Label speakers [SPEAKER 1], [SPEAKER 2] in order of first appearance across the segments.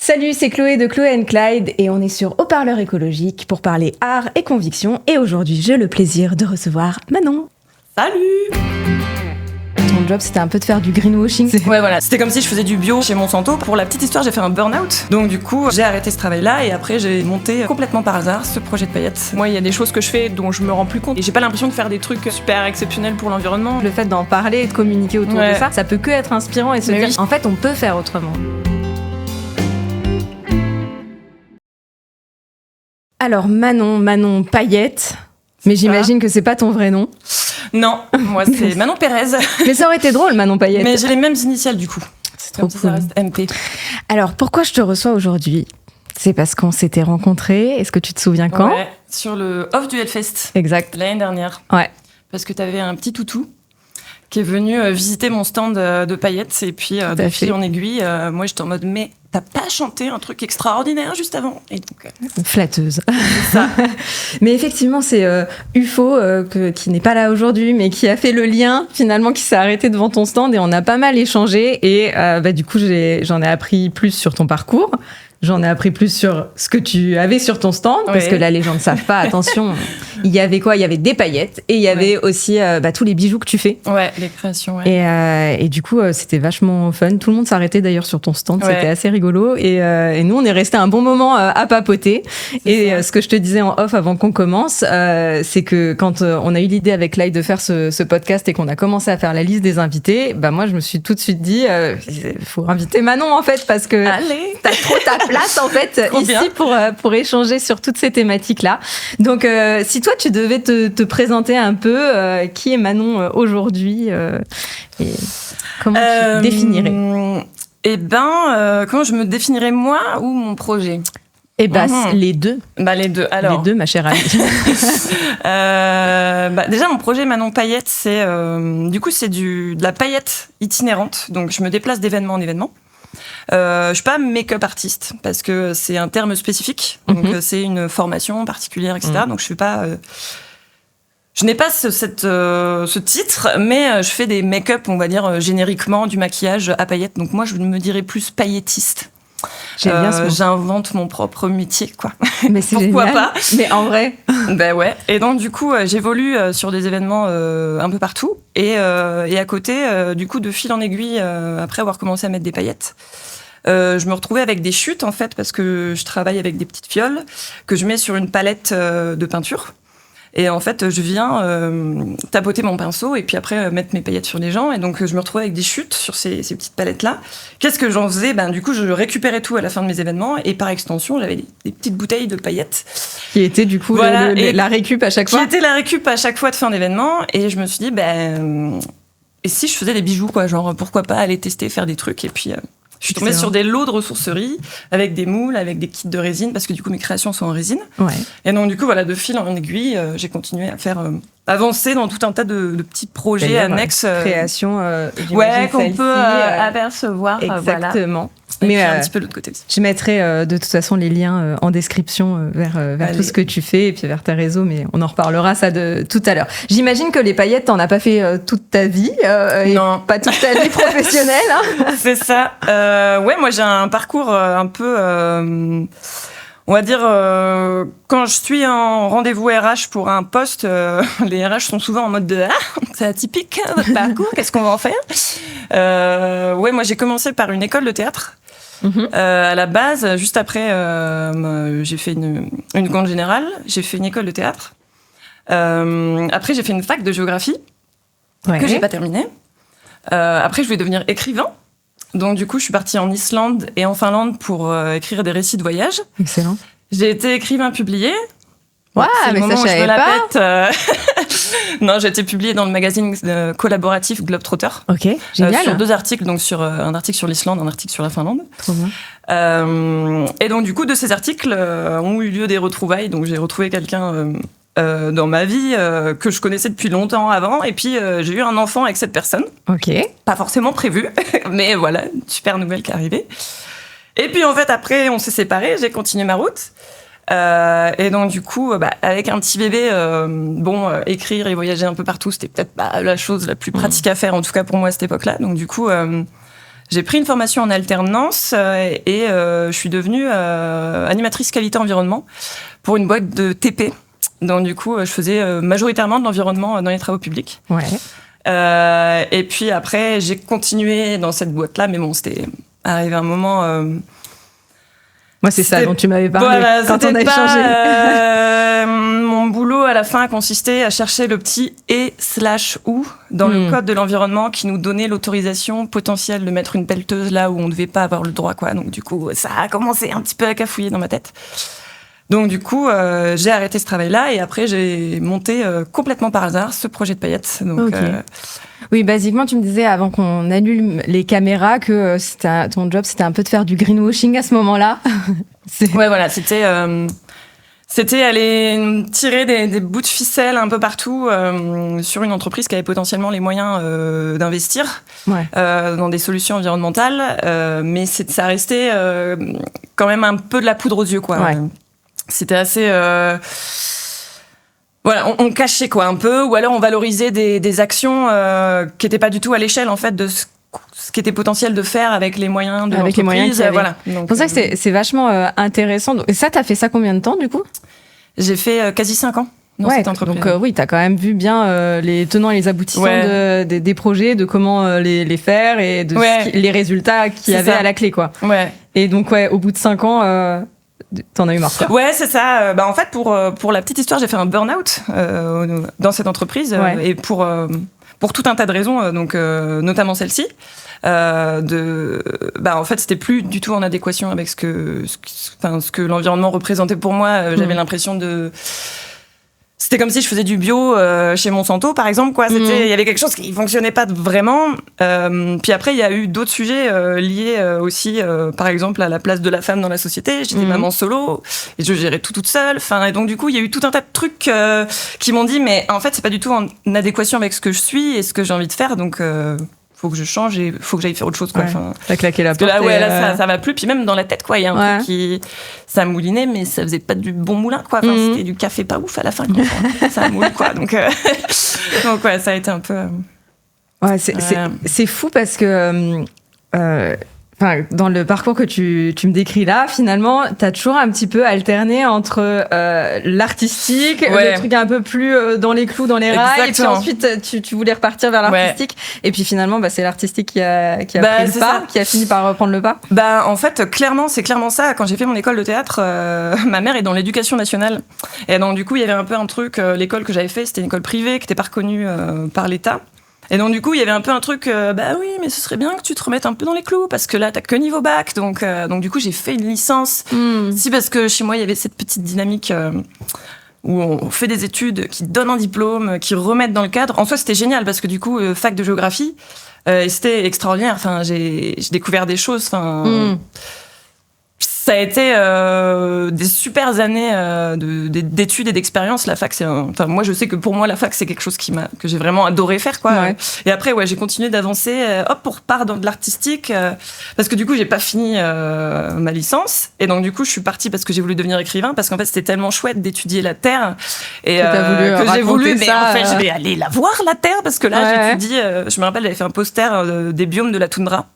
[SPEAKER 1] Salut, c'est Chloé de Chloé & Clyde et on est sur Haut-Parleur Écologique pour parler art et conviction. Et aujourd'hui, j'ai le plaisir de recevoir Manon.
[SPEAKER 2] Salut!
[SPEAKER 1] Ton job, c'était un peu de faire du greenwashing.
[SPEAKER 2] Ouais, voilà. C'était comme si je faisais du bio chez Monsanto. Pour la petite histoire, j'ai fait un burn-out. Donc du coup, j'ai arrêté ce travail-là et après, j'ai monté complètement par hasard ce projet de paillettes. Moi, il y a des choses que je fais dont je me rends plus compte. Et j'ai pas l'impression de faire des trucs super exceptionnels pour l'environnement.
[SPEAKER 1] Le fait d'en parler et de communiquer autour de ça peut que être inspirant et se dire, en fait, on peut faire autrement. Alors Manon Paillette, mais j'imagine que c'est pas ton vrai nom.
[SPEAKER 2] Non, moi c'est Manon Pérez.
[SPEAKER 1] Mais ça aurait été drôle, Manon Paillette.
[SPEAKER 2] Mais j'ai les mêmes initiales du coup.
[SPEAKER 1] C'est trop cool.
[SPEAKER 2] Ça reste MP.
[SPEAKER 1] Alors pourquoi je te reçois aujourd'hui ? C'est parce qu'on s'était rencontrés. Est-ce que tu te souviens quand ?
[SPEAKER 2] Ouais, sur le off du Hellfest.
[SPEAKER 1] Exact.
[SPEAKER 2] L'année dernière.
[SPEAKER 1] Ouais.
[SPEAKER 2] Parce que t'avais un petit toutou qui est venu visiter mon stand de paillettes et puis de fil en aiguille, moi j'étais en mode mais t'as pas chanté un truc extraordinaire juste avant et donc
[SPEAKER 1] flatteuse.
[SPEAKER 2] C'est ça.
[SPEAKER 1] Mais effectivement c'est UFO qui n'est pas là aujourd'hui mais qui a fait le lien finalement, qui s'est arrêté devant ton stand et on a pas mal échangé et du coup j'en ai appris plus sur ton parcours. J'en ai appris plus sur ce que tu avais sur ton stand, parce que là, les gens ne savent pas, attention, il y avait quoi ? Il y avait des paillettes et il y avait aussi tous les bijoux que tu fais.
[SPEAKER 2] Ouais, les créations, ouais.
[SPEAKER 1] Et du coup, c'était vachement fun. Tout le monde s'arrêtait d'ailleurs sur ton stand, c'était assez rigolo. Et nous, on est resté un bon moment à papoter. Et ce que je te disais en off avant qu'on commence, c'est que quand on a eu l'idée avec Clyde de faire ce podcast et qu'on a commencé à faire la liste des invités, moi, je me suis tout de suite dit, il faut inviter Manon, en fait, parce que t'as trop ta place en fait ici pour échanger sur toutes ces thématiques là. Donc si toi tu devais te présenter un peu, qui est Manon aujourd'hui et comment tu te définirais ?
[SPEAKER 2] Comment je me définirais moi ou mon projet ?
[SPEAKER 1] Les deux.
[SPEAKER 2] Les deux. Alors.
[SPEAKER 1] Les deux, ma chère amie.
[SPEAKER 2] Déjà, mon projet Manon Paillette, c'est de la paillette itinérante. Donc, je me déplace d'événement en événement. Je suis pas make-up artiste parce que c'est un terme spécifique, donc c'est une formation particulière, etc. Donc je n'ai pas ce titre, mais je fais des make-up, on va dire génériquement, du maquillage à paillettes. Donc moi, je me dirais plus paillettiste.
[SPEAKER 1] J'aime bien ce mot.
[SPEAKER 2] J'invente mon propre métier, quoi.
[SPEAKER 1] Mais c'est
[SPEAKER 2] pourquoi
[SPEAKER 1] génial.
[SPEAKER 2] pas ?
[SPEAKER 1] Mais en vrai.
[SPEAKER 2] Ouais. Et donc du coup, j'évolue sur des événements un peu partout, et à côté, du coup, de fil en aiguille, après avoir commencé à mettre des paillettes. Je me retrouvais avec des chutes, en fait, parce que je travaille avec des petites fioles que je mets sur une palette de peinture. Et en fait, je viens tapoter mon pinceau et puis après mettre mes paillettes sur les gens. Et donc, je me retrouvais avec des chutes sur ces petites palettes-là. Qu'est-ce que j'en faisais ? Du coup, je récupérais tout à la fin de mes événements. Et par extension, j'avais des petites bouteilles de paillettes.
[SPEAKER 1] Qui était du coup la récup à chaque fois ?
[SPEAKER 2] Qui était la récup à chaque fois de fin d'événement. Et je me suis dit, et si je faisais des bijoux, quoi ? Genre, pourquoi pas aller tester, faire des trucs. Et puis... je suis tombée sur des lots de ressourcerie avec des moules, avec des kits de résine, parce que du coup, mes créations sont en résine. Ouais. Et donc, du coup, de fil en aiguille, j'ai continué à faire avancer dans tout un tas de petits projets annexes.
[SPEAKER 1] Création,
[SPEAKER 2] qu'on peut apercevoir.
[SPEAKER 1] Exactement.
[SPEAKER 2] Mais un petit peu de l'autre côté aussi.
[SPEAKER 1] Je mettrai de toute façon les liens en description vers tout ce que tu fais et puis vers tes réseaux, mais on en reparlera ça de tout à l'heure. J'imagine que les paillettes, t'en as pas fait toute ta vie,
[SPEAKER 2] non,
[SPEAKER 1] et pas toute ta vie professionnelle. Hein.
[SPEAKER 2] C'est ça. Moi j'ai un parcours un peu, on va dire, quand je suis en rendez-vous RH pour un poste, les RH sont souvent en mode de c'est atypique votre parcours, qu'est-ce qu'on va en faire ? Moi j'ai commencé par une école de théâtre. À la base, juste après, j'ai fait une grande générale, j'ai fait une école de théâtre. Après, j'ai fait une fac de géographie que j'ai pas terminée. Après, je voulais devenir écrivain. Donc, du coup, je suis partie en Islande et en Finlande pour écrire des récits de voyage.
[SPEAKER 1] Excellent.
[SPEAKER 2] J'ai été écrivain publié.
[SPEAKER 1] Ouais, mais ça, je savais pas.
[SPEAKER 2] Non, j'ai été publiée dans le magazine collaboratif Globetrotter.
[SPEAKER 1] Ok, génial.
[SPEAKER 2] Sur 2 articles, donc un article sur l'Islande, un article sur la Finlande.
[SPEAKER 1] Trop bien.
[SPEAKER 2] Et donc, du coup, de ces articles ont eu lieu des retrouvailles. Donc, j'ai retrouvé quelqu'un dans ma vie que je connaissais depuis longtemps avant. Et puis, j'ai eu un enfant avec cette personne.
[SPEAKER 1] Ok.
[SPEAKER 2] Pas forcément prévu, mais voilà, une super nouvelle qui est arrivée. Et puis, en fait, après, on s'est séparés. J'ai continué ma route. Et donc du coup, avec un petit bébé, écrire et voyager un peu partout, c'était peut-être la chose la plus pratique à faire, en tout cas pour moi à cette époque-là. Donc du coup, J'ai pris une formation en alternance et je suis devenue animatrice qualité environnement pour une boîte de TP. Donc du coup, je faisais majoritairement de l'environnement dans les travaux publics.
[SPEAKER 1] Ouais.
[SPEAKER 2] Et puis après, j'ai continué dans cette boîte-là, mais bon, c'était arrivé un moment.
[SPEAKER 1] Moi, c'est ça dont tu m'avais parlé quand on a échangé.
[SPEAKER 2] Mon boulot à la fin consistait à chercher le petit et/ou dans le code de l'environnement qui nous donnait l'autorisation potentielle de mettre une pelleteuse là où on ne devait pas avoir le droit, quoi. Donc du coup, ça a commencé un petit peu à cafouiller dans ma tête. Donc du coup, j'ai arrêté ce travail-là et après j'ai monté complètement par hasard ce projet de paillettes. Donc,
[SPEAKER 1] oui, basiquement, tu me disais avant qu'on allume les caméras que ton job, c'était un peu de faire du greenwashing à ce moment-là.
[SPEAKER 2] Ouais, voilà, c'était aller tirer des bouts de ficelle un peu partout sur une entreprise qui avait potentiellement les moyens d'investir dans des solutions environnementales, mais ça restait quand même un peu de la poudre aux yeux, quoi.
[SPEAKER 1] Ouais.
[SPEAKER 2] C'était assez... Voilà, on cachait quoi un peu, ou alors on valorisait des actions qui n'étaient pas du tout à l'échelle en fait de ce qui était potentiel de faire avec les moyens de l'entreprise. Les moyens
[SPEAKER 1] voilà. C'est pour ça que c'est vachement intéressant. Et ça, t'as fait ça combien de temps du coup ?
[SPEAKER 2] J'ai fait quasi 5 ans dans cette entreprise.
[SPEAKER 1] Donc oui, t'as quand même vu bien les tenants et les aboutissants des projets, de comment les faire et de les résultats qu'il y avait à la clé, quoi. Ouais. Et donc au bout de 5 ans... T'en as eu marre, quoi.
[SPEAKER 2] Ouais, c'est ça. En fait, pour la petite histoire, j'ai fait un burn-out dans cette entreprise et pour tout un tas de raisons, donc notamment celle-ci. En fait, c'était plus du tout en adéquation avec ce que l'environnement représentait pour moi. J'avais l'impression de... C'était comme si je faisais du bio chez Monsanto, par exemple, quoi. Il y avait quelque chose qui fonctionnait pas vraiment. Puis après, il y a eu d'autres sujets liés aussi, par exemple, à la place de la femme dans la société. J'étais maman solo et je gérais tout toute seule. Et donc, du coup, il y a eu tout un tas de trucs qui m'ont dit, mais en fait, c'est pas du tout en adéquation avec ce que je suis et ce que j'ai envie de faire. Donc, faut que je change et faut que j'aille faire autre chose, quoi.
[SPEAKER 1] T'as claqué la porte.
[SPEAKER 2] Là, ça va plus. Puis même dans la tête, quoi, il y a un truc qui, ça moulinait, mais ça faisait pas du bon moulin, quoi. C'était du café pas ouf à la fin, quoi. Ça moule, quoi. Donc ça a été un peu.
[SPEAKER 1] C'est fou parce que. Dans le parcours que tu me décris là, finalement, t'as toujours un petit peu alterné entre l'artistique, le truc un peu plus dans les clous, dans les rails, et puis ensuite tu voulais repartir vers l'artistique, et puis finalement, c'est l'artistique qui a pris le pas, qui a fini par reprendre le pas.
[SPEAKER 2] En fait, c'est clairement ça. Quand j'ai fait mon école de théâtre, ma mère est dans l'éducation nationale, et donc du coup, il y avait un peu un truc. L'école que j'avais fait, c'était une école privée qui n'était pas reconnue par l'État. Et donc, du coup, il y avait un peu un truc, oui, mais ce serait bien que tu te remettes un peu dans les clous, parce que là, t'as que niveau bac. Donc du coup, j'ai fait une licence. Si, parce que chez moi, il y avait cette petite dynamique où on fait des études qui donnent un diplôme, qui remettent dans le cadre. En soi, c'était génial, parce que du coup, fac de géographie, c'était extraordinaire. J'ai découvert des choses. Ça a été des super années d'études et d'expériences. La fac, moi, je sais que pour moi, la fac, c'est quelque chose que j'ai vraiment adoré faire, quoi. Ouais. Et après, j'ai continué d'avancer. On repart dans de l'artistique, parce que du coup, j'ai pas fini ma licence. Et donc, du coup, je suis partie parce que j'ai voulu devenir écrivain, parce qu'en fait, c'était tellement chouette d'étudier la Terre et que j'ai voulu. Mais en fait, je vais aller la voir, la Terre, parce que là, j'étudie. Je me rappelle, j'avais fait un poster des biomes de la toundra.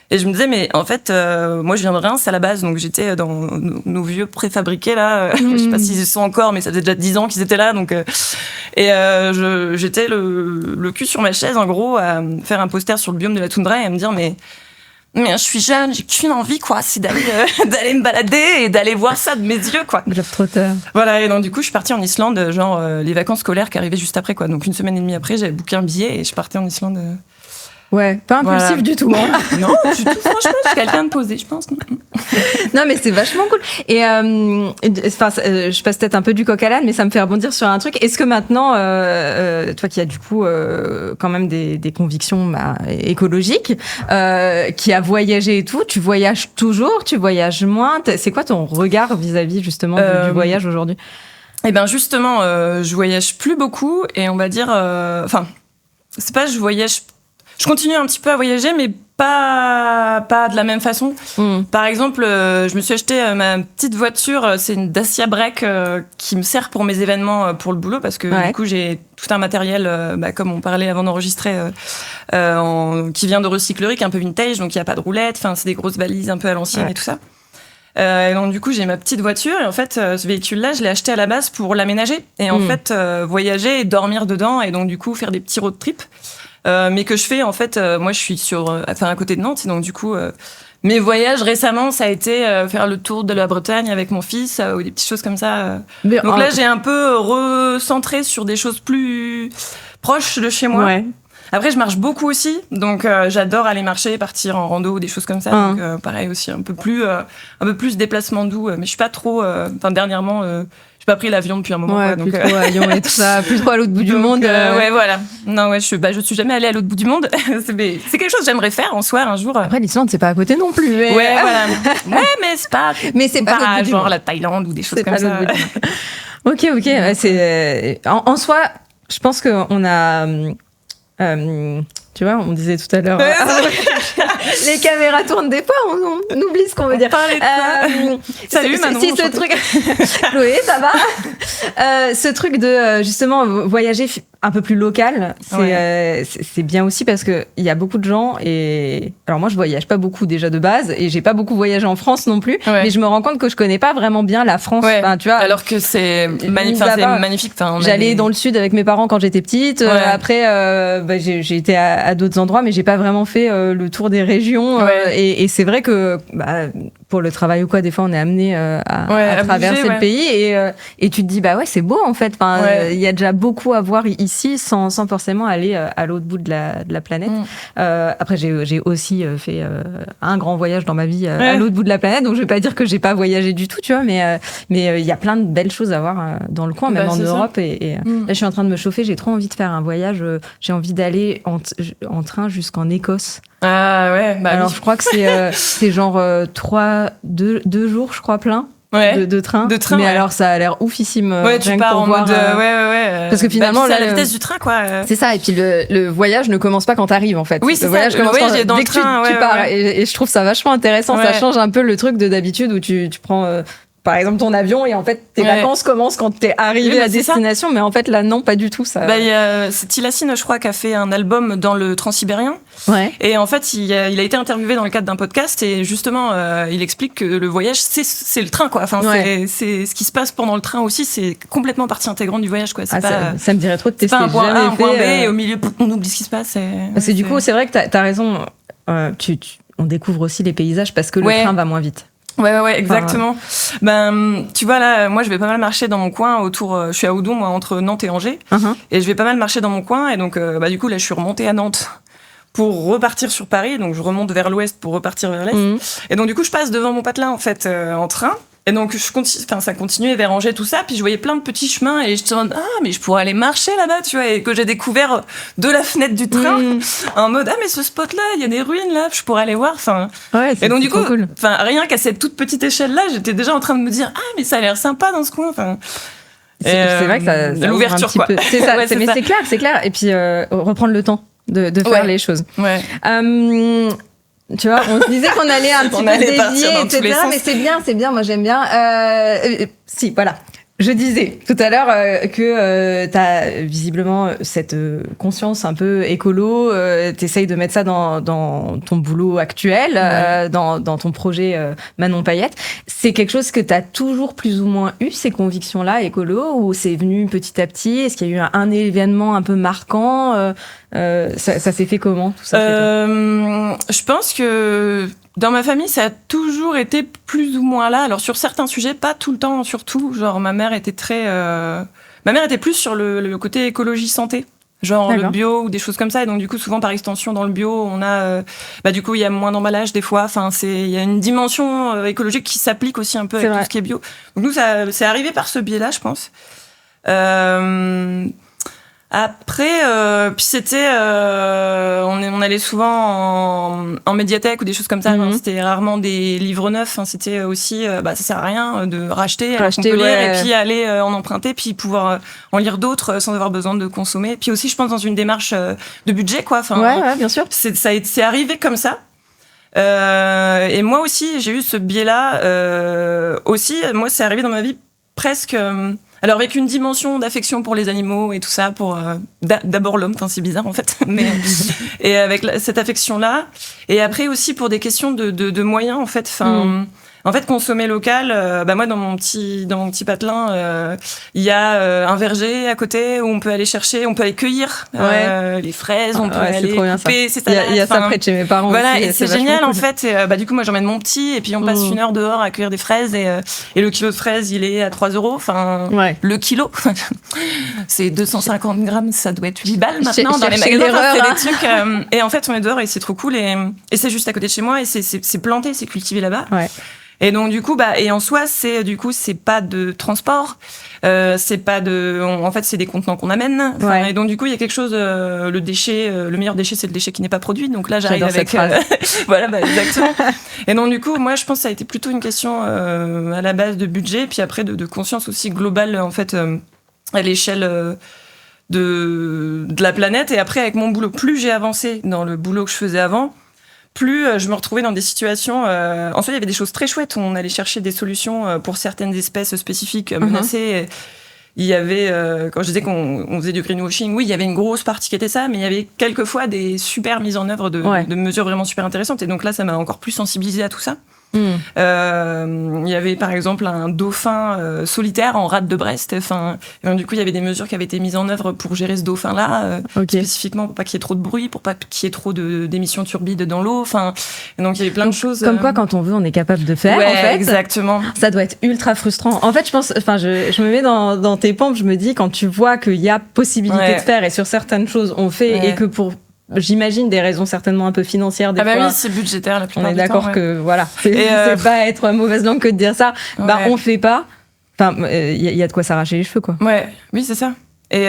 [SPEAKER 2] Et je me disais, mais en fait, moi, je viens de Reims à la base, donc j'étais dans nos vieux préfabriqués, là. Je sais pas s'ils y sont encore, mais ça faisait déjà 10 ans qu'ils étaient là, donc... j'étais le cul sur ma chaise, en gros, à faire un poster sur le biome de la toundra et à me dire, mais je suis jeune, j'ai qu'une envie, quoi, c'est d'aller me balader et d'aller voir ça de mes yeux, quoi.
[SPEAKER 1] Globe-trotter.
[SPEAKER 2] Voilà, et donc du coup, je suis partie en Islande, les vacances scolaires qui arrivaient juste après, quoi. Donc 1 semaine et demie après, j'avais booké un billet et je partais en Islande...
[SPEAKER 1] Ouais, pas impulsif du tout.
[SPEAKER 2] Non, du tout. Franchement, je suis quelqu'un de posé, je pense.
[SPEAKER 1] Non, mais c'est vachement cool. Et je passe peut-être un peu du coq à l'âne, mais ça me fait rebondir sur un truc. Est-ce que maintenant, toi qui as du coup quand même des convictions écologiques, qui a voyagé et tout, tu voyages toujours, tu voyages moins. C'est quoi ton regard vis-à-vis justement du voyage aujourd'hui ?
[SPEAKER 2] Eh ben justement, je voyage plus beaucoup et on va dire, c'est pas je voyage. Je continue un petit peu à voyager, mais pas de la même façon. Par exemple, je me suis acheté ma petite voiture, c'est une Dacia Break qui me sert pour mes événements pour le boulot, parce que du coup j'ai tout un matériel, comme on parlait avant d'enregistrer, qui vient de recyclerie, qui est un peu vintage, donc il n'y a pas de roulette, enfin c'est des grosses valises un peu à l'ancienne et tout ça. Et donc du coup j'ai ma petite voiture, et en fait ce véhicule-là je l'ai acheté à la base pour l'aménager et en fait voyager et dormir dedans, et donc du coup faire des petits road trips. Mais que je fais en fait, moi je suis à côté de Nantes, et donc du coup mes voyages récemment ça a été faire le tour de la Bretagne avec mon fils, ou des petites choses comme ça. Donc là j'ai un peu recentré sur des choses plus proches de chez moi. Après je marche beaucoup aussi, donc j'adore aller marcher, partir en rando ou des choses comme ça. Donc pareil aussi un peu plus déplacement doux, mais je suis pas trop. Dernièrement j'ai pas pris l'avion depuis un moment.
[SPEAKER 1] Plus trop avion et tout ça, plus trop à l'autre bout du monde.
[SPEAKER 2] Ouais, voilà. Non, je suis jamais allée à l'autre bout du monde. C'est quelque chose que j'aimerais faire en soi un jour.
[SPEAKER 1] Après, l'Islande, c'est pas à côté non plus. Mais...
[SPEAKER 2] Ouais, voilà. Ouais, mais c'est pas.
[SPEAKER 1] Mais c'est pas
[SPEAKER 2] genre la Thaïlande ou des choses comme ça.
[SPEAKER 1] Ok. C'est en soi, je pense qu'on a. Tu vois, on disait tout à l'heure. Les caméras tournent des fois, on oublie ce qu'on veut dire.
[SPEAKER 2] Salut Manon.
[SPEAKER 1] Si ce truc, Chloé, ça va. Ce truc de justement voyager un peu plus local, c'est bien aussi, parce que il y a beaucoup de gens, et alors moi je voyage pas beaucoup déjà de base, et j'ai pas beaucoup voyagé en France non plus, mais je me rends compte que je connais pas vraiment bien la France.
[SPEAKER 2] Enfin,
[SPEAKER 1] tu vois,
[SPEAKER 2] alors que c'est magnifique.
[SPEAKER 1] J'allais dans le sud avec mes parents quand j'étais petite. Après, j'ai été à d'autres endroits, mais j'ai pas vraiment fait le tour des régions. Et c'est vrai que pour le travail ou quoi, des fois on est amené à traverser le pays, et tu te dis c'est beau en fait. Il y a déjà beaucoup à voir ici sans forcément aller à l'autre bout de la planète. Après j'ai aussi fait un grand voyage dans ma vie à l'autre bout de la planète, donc je vais pas dire que j'ai pas voyagé du tout, tu vois, mais il y a plein de belles choses à voir dans le coin, même en Europe. Et là je suis en train de me chauffer, j'ai trop envie de faire un voyage, j'ai envie d'aller en train jusqu'en Écosse.
[SPEAKER 2] Ah ouais,
[SPEAKER 1] alors je crois que c'est genre 2 jours, je crois, plein. De train. Mais alors ça a l'air oufissime.
[SPEAKER 2] Tu pars en mode
[SPEAKER 1] parce que finalement
[SPEAKER 2] c'est à la vitesse du train, quoi.
[SPEAKER 1] C'est ça, et puis le voyage ne commence pas quand t'arrives en fait.
[SPEAKER 2] Oui, c'est
[SPEAKER 1] le voyage commence dès que tu pars. Et je trouve ça vachement intéressant. Ça change un peu le truc d'habitude où tu prends par exemple ton avion, et en fait tes vacances commencent quand t'es arrivé à destination, mais en fait là non, pas du tout ça.
[SPEAKER 2] C'est Tilassine, je crois, qui a fait un album dans le Transsibérien. Et en fait il a été interviewé dans le cadre d'un podcast, et justement il explique que le voyage c'est le train, quoi. Enfin c'est ce qui se passe pendant le train aussi, c'est complètement partie intégrante du voyage, quoi. C'est
[SPEAKER 1] ça me dirait trop de tester.
[SPEAKER 2] C'est pas un point A, un point B, et au milieu on oublie ce qui se passe.
[SPEAKER 1] Du coup c'est vrai que t'as raison. On découvre aussi les paysages parce que le train va moins vite.
[SPEAKER 2] Ouais, exactement. Tu vois, là, moi, je vais pas mal marcher dans mon coin autour. Je suis à Oudon, moi, entre Nantes et Angers. Et je vais pas mal marcher dans mon coin. Et donc, du coup, là, je suis remontée à Nantes pour repartir sur Paris. Donc, je remonte vers l'ouest pour repartir vers l'est. Et donc, du coup, je passe devant mon patelin, en fait, en train. Et donc, ça continuait vers Angers, tout ça. Puis, je voyais plein de petits chemins, et je me disais, mais je pourrais aller marcher là-bas, tu vois. Et que j'ai découvert de la fenêtre du train, en mode, mais ce spot-là, il y a des ruines là, je pourrais aller voir. Enfin. Et donc, du coup, cool. Rien qu'à cette toute petite échelle-là, j'étais déjà en train de me dire, mais ça a l'air sympa dans ce coin. Enfin.
[SPEAKER 1] C'est vrai que ça
[SPEAKER 2] l'ouverture, quoi.
[SPEAKER 1] C'est ça, mais c'est clair. Et puis, reprendre le temps de faire les choses. Tu vois, on se disait qu'on allait un petit peu dévier, etc. Mais c'est bien, moi j'aime bien. Si, voilà. Je disais tout à l'heure que t'as visiblement cette conscience un peu écolo, t'essayes de mettre ça dans ton boulot actuel, dans ton projet Manon Payette. C'est quelque chose que t'as toujours plus ou moins eu, ces convictions-là écolo, ou c'est venu petit à petit? Est-ce qu'il y a eu un événement un peu marquant? Ça s'est fait comment, tout ça?
[SPEAKER 2] Je pense que dans ma famille, ça a toujours été plus ou moins là. Alors, sur certains sujets, pas tout le temps, surtout. Genre, ma mère était plus sur le côté écologie santé. Genre le bio ou des choses comme ça. Et donc, du coup, souvent, par extension, dans le bio, on a... du coup, il y a moins d'emballage, des fois. Enfin, il y a une dimension écologique qui s'applique aussi un peu avec tout ce qui est bio. Donc, nous, c'est arrivé par ce biais-là, je pense. Après, puis c'était, on allait souvent en médiathèque ou des choses comme ça. C'était rarement des livres neufs. C'était aussi, ça sert à rien de racheter, on peut lire, et puis aller en emprunter, puis pouvoir en lire d'autres sans avoir besoin de consommer. Puis aussi, je pense, dans une démarche de budget, quoi.
[SPEAKER 1] Enfin, bien sûr.
[SPEAKER 2] C'est arrivé comme ça. Et moi aussi, j'ai eu ce biais-là. Aussi, moi, c'est arrivé dans ma vie presque... alors, avec une dimension d'affection pour les animaux et tout ça, pour d'abord l'homme, enfin, c'est bizarre en fait, mais et avec cette affection-là. Et après aussi pour des questions de moyens, en fait. En fait, consommer local, moi, dans mon petit patelin, il y a un verger à côté où on peut aller cueillir les fraises, on peut aller couper ses salades.
[SPEAKER 1] Il y a ça près de chez mes parents
[SPEAKER 2] voilà,
[SPEAKER 1] aussi.
[SPEAKER 2] Et c'est génial, en fait. Et, du coup, moi, j'emmène mon petit et puis on passe 1 heure dehors à cueillir des fraises et le kilo de fraises, il est à 3 €. Enfin, le kilo, c'est 250 grammes, ça doit être 8 balles maintenant dans les magasins. C'est des trucs, et en fait, on est dehors et c'est trop cool et c'est juste à côté de chez moi et c'est planté, c'est cultivé là-bas. Ouais. Et donc du coup et en soi c'est pas de transport, c'est pas en fait c'est des contenants qu'on amène. Et donc du coup il y a quelque chose, le déchet, le meilleur déchet c'est le déchet qui n'est pas produit. Donc là j'arrive avec voilà exactement. Et donc du coup moi je pense que ça a été plutôt une question à la base de budget, puis après de conscience aussi globale en fait à l'échelle de la planète. Et après avec mon boulot, plus j'ai avancé dans le boulot que je faisais avant, plus je me retrouvais dans des situations... en fait, il y avait des choses très chouettes où on allait chercher des solutions pour certaines espèces spécifiques menacées. Il y avait, quand je disais qu'on faisait du greenwashing, oui, il y avait une grosse partie qui était ça, mais il y avait quelquefois des super mises en œuvre de mesures vraiment super intéressantes. Et donc là, ça m'a encore plus sensibilisée à tout ça. Il y avait par exemple un dauphin solitaire en rade de Brest. Du coup, il y avait des mesures qui avaient été mises en œuvre pour gérer ce dauphin-là, spécifiquement pour pas qu'il y ait trop de bruit, pour pas qu'il y ait trop d'émissions turbides dans l'eau. Donc il y avait plein de choses.
[SPEAKER 1] Comme quoi, quand on veut, on est capable de faire. En fait,
[SPEAKER 2] exactement.
[SPEAKER 1] Ça doit être ultra frustrant. En fait, je pense, je me mets dans tes pompes. Je me dis quand tu vois qu'il y a possibilité de faire et sur certaines choses on fait et que pour j'imagine des raisons certainement un peu financières des fois.
[SPEAKER 2] Oui, c'est budgétaire la plupart
[SPEAKER 1] du
[SPEAKER 2] temps. On est
[SPEAKER 1] d'accord que voilà, c'est pas être mauvaise langue que de dire ça. On fait pas. Enfin, il y a de quoi s'arracher les cheveux, quoi.
[SPEAKER 2] Ouais, oui, c'est ça. Et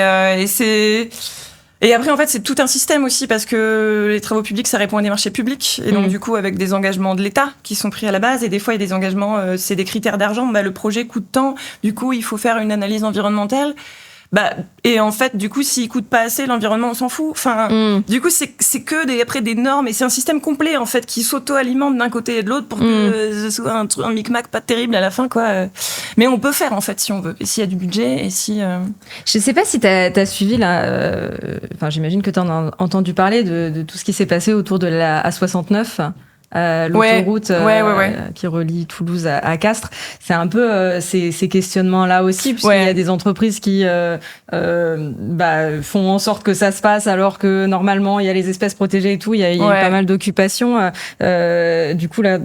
[SPEAKER 2] après, en fait, c'est tout un système aussi parce que les travaux publics, ça répond à des marchés publics. Et donc, du coup, avec des engagements de l'État qui sont pris à la base. Et des fois, il y a des engagements, c'est des critères d'argent. Le projet coûte tant. Du coup, il faut faire une analyse environnementale. Et en fait, du coup, s'il coûte pas assez, l'environnement, on s'en fout. Du coup, c'est que après des normes et c'est un système complet en fait qui s'auto-alimente d'un côté et de l'autre pour que ce soit un micmac pas terrible à la fin, quoi. Mais on peut faire en fait si on veut et s'il y a du budget et si.
[SPEAKER 1] Je sais pas si t'as suivi là. J'imagine que t'en as entendu parler de tout ce qui s'est passé autour de la A69. L'autoroute qui relie Toulouse à Castres, c'est un peu ces questionnements-là aussi, puisqu'il y a des entreprises qui font en sorte que ça se passe alors que normalement il y a les espèces protégées et tout, il y a eu pas mal d'occupations. Du coup là,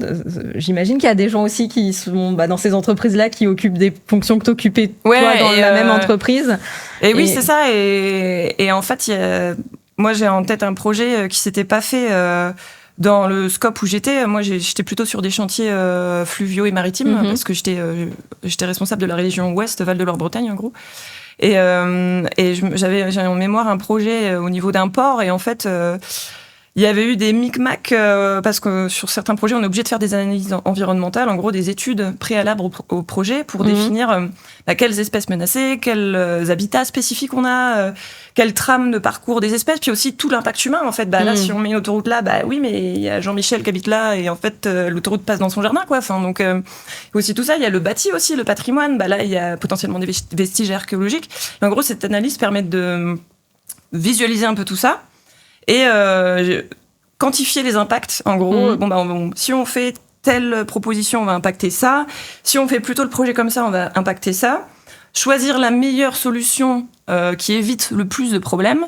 [SPEAKER 1] j'imagine qu'il y a des gens aussi qui sont dans ces entreprises-là qui occupent des fonctions que t'occupais toi dans la même entreprise.
[SPEAKER 2] Et oui, c'est ça. Et en fait, moi j'ai en tête un projet qui s'était pas fait. Dans le scope où j'étais, moi j'étais plutôt sur des chantiers fluviaux et maritimes parce que j'étais responsable de la région Ouest, Val-de-Loire-Bretagne en gros. Et j'avais en mémoire un projet au niveau d'un port et en fait il y avait eu des micmacs parce que sur certains projets on est obligé de faire des analyses environnementales, en gros des études préalables au projet pour définir quelles espèces menacées, quels habitats spécifiques on a, quelle trame de parcours des espèces, puis aussi tout l'impact humain en fait. Là si on met une autoroute là, oui mais il y a Jean-Michel qui habite là et en fait l'autoroute passe dans son jardin, quoi. Donc aussi tout ça, il y a le bâti aussi, le patrimoine, là il y a potentiellement des vestiges archéologiques. Et en gros cette analyse permet de visualiser un peu tout ça et quantifier les impacts. En gros, si on fait telle proposition, on va impacter ça. Si on fait plutôt le projet comme ça, on va impacter ça. Choisir la meilleure solution qui évite le plus de problèmes.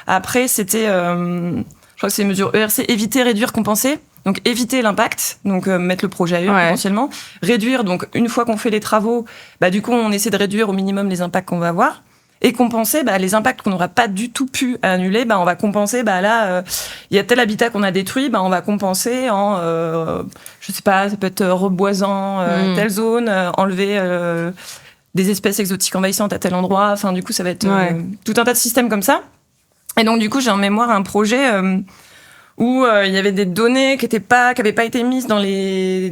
[SPEAKER 2] Après, c'était, je crois que c'est mesure ERC, éviter, réduire, compenser. Donc éviter l'impact, donc mettre le projet ailleurs potentiellement. Réduire, donc une fois qu'on fait les travaux, du coup on essaie de réduire au minimum les impacts qu'on va avoir. Et compenser les impacts qu'on n'aura pas du tout pu annuler, on va compenser, là, il y a tel habitat qu'on a détruit, on va compenser en, je sais pas, ça peut être reboisant telle zone, enlever des espèces exotiques envahissantes à tel endroit, du coup ça va être tout un tas de systèmes comme ça. Et donc du coup j'ai en mémoire un projet où il y avait des données qui avaient pas été mises dans les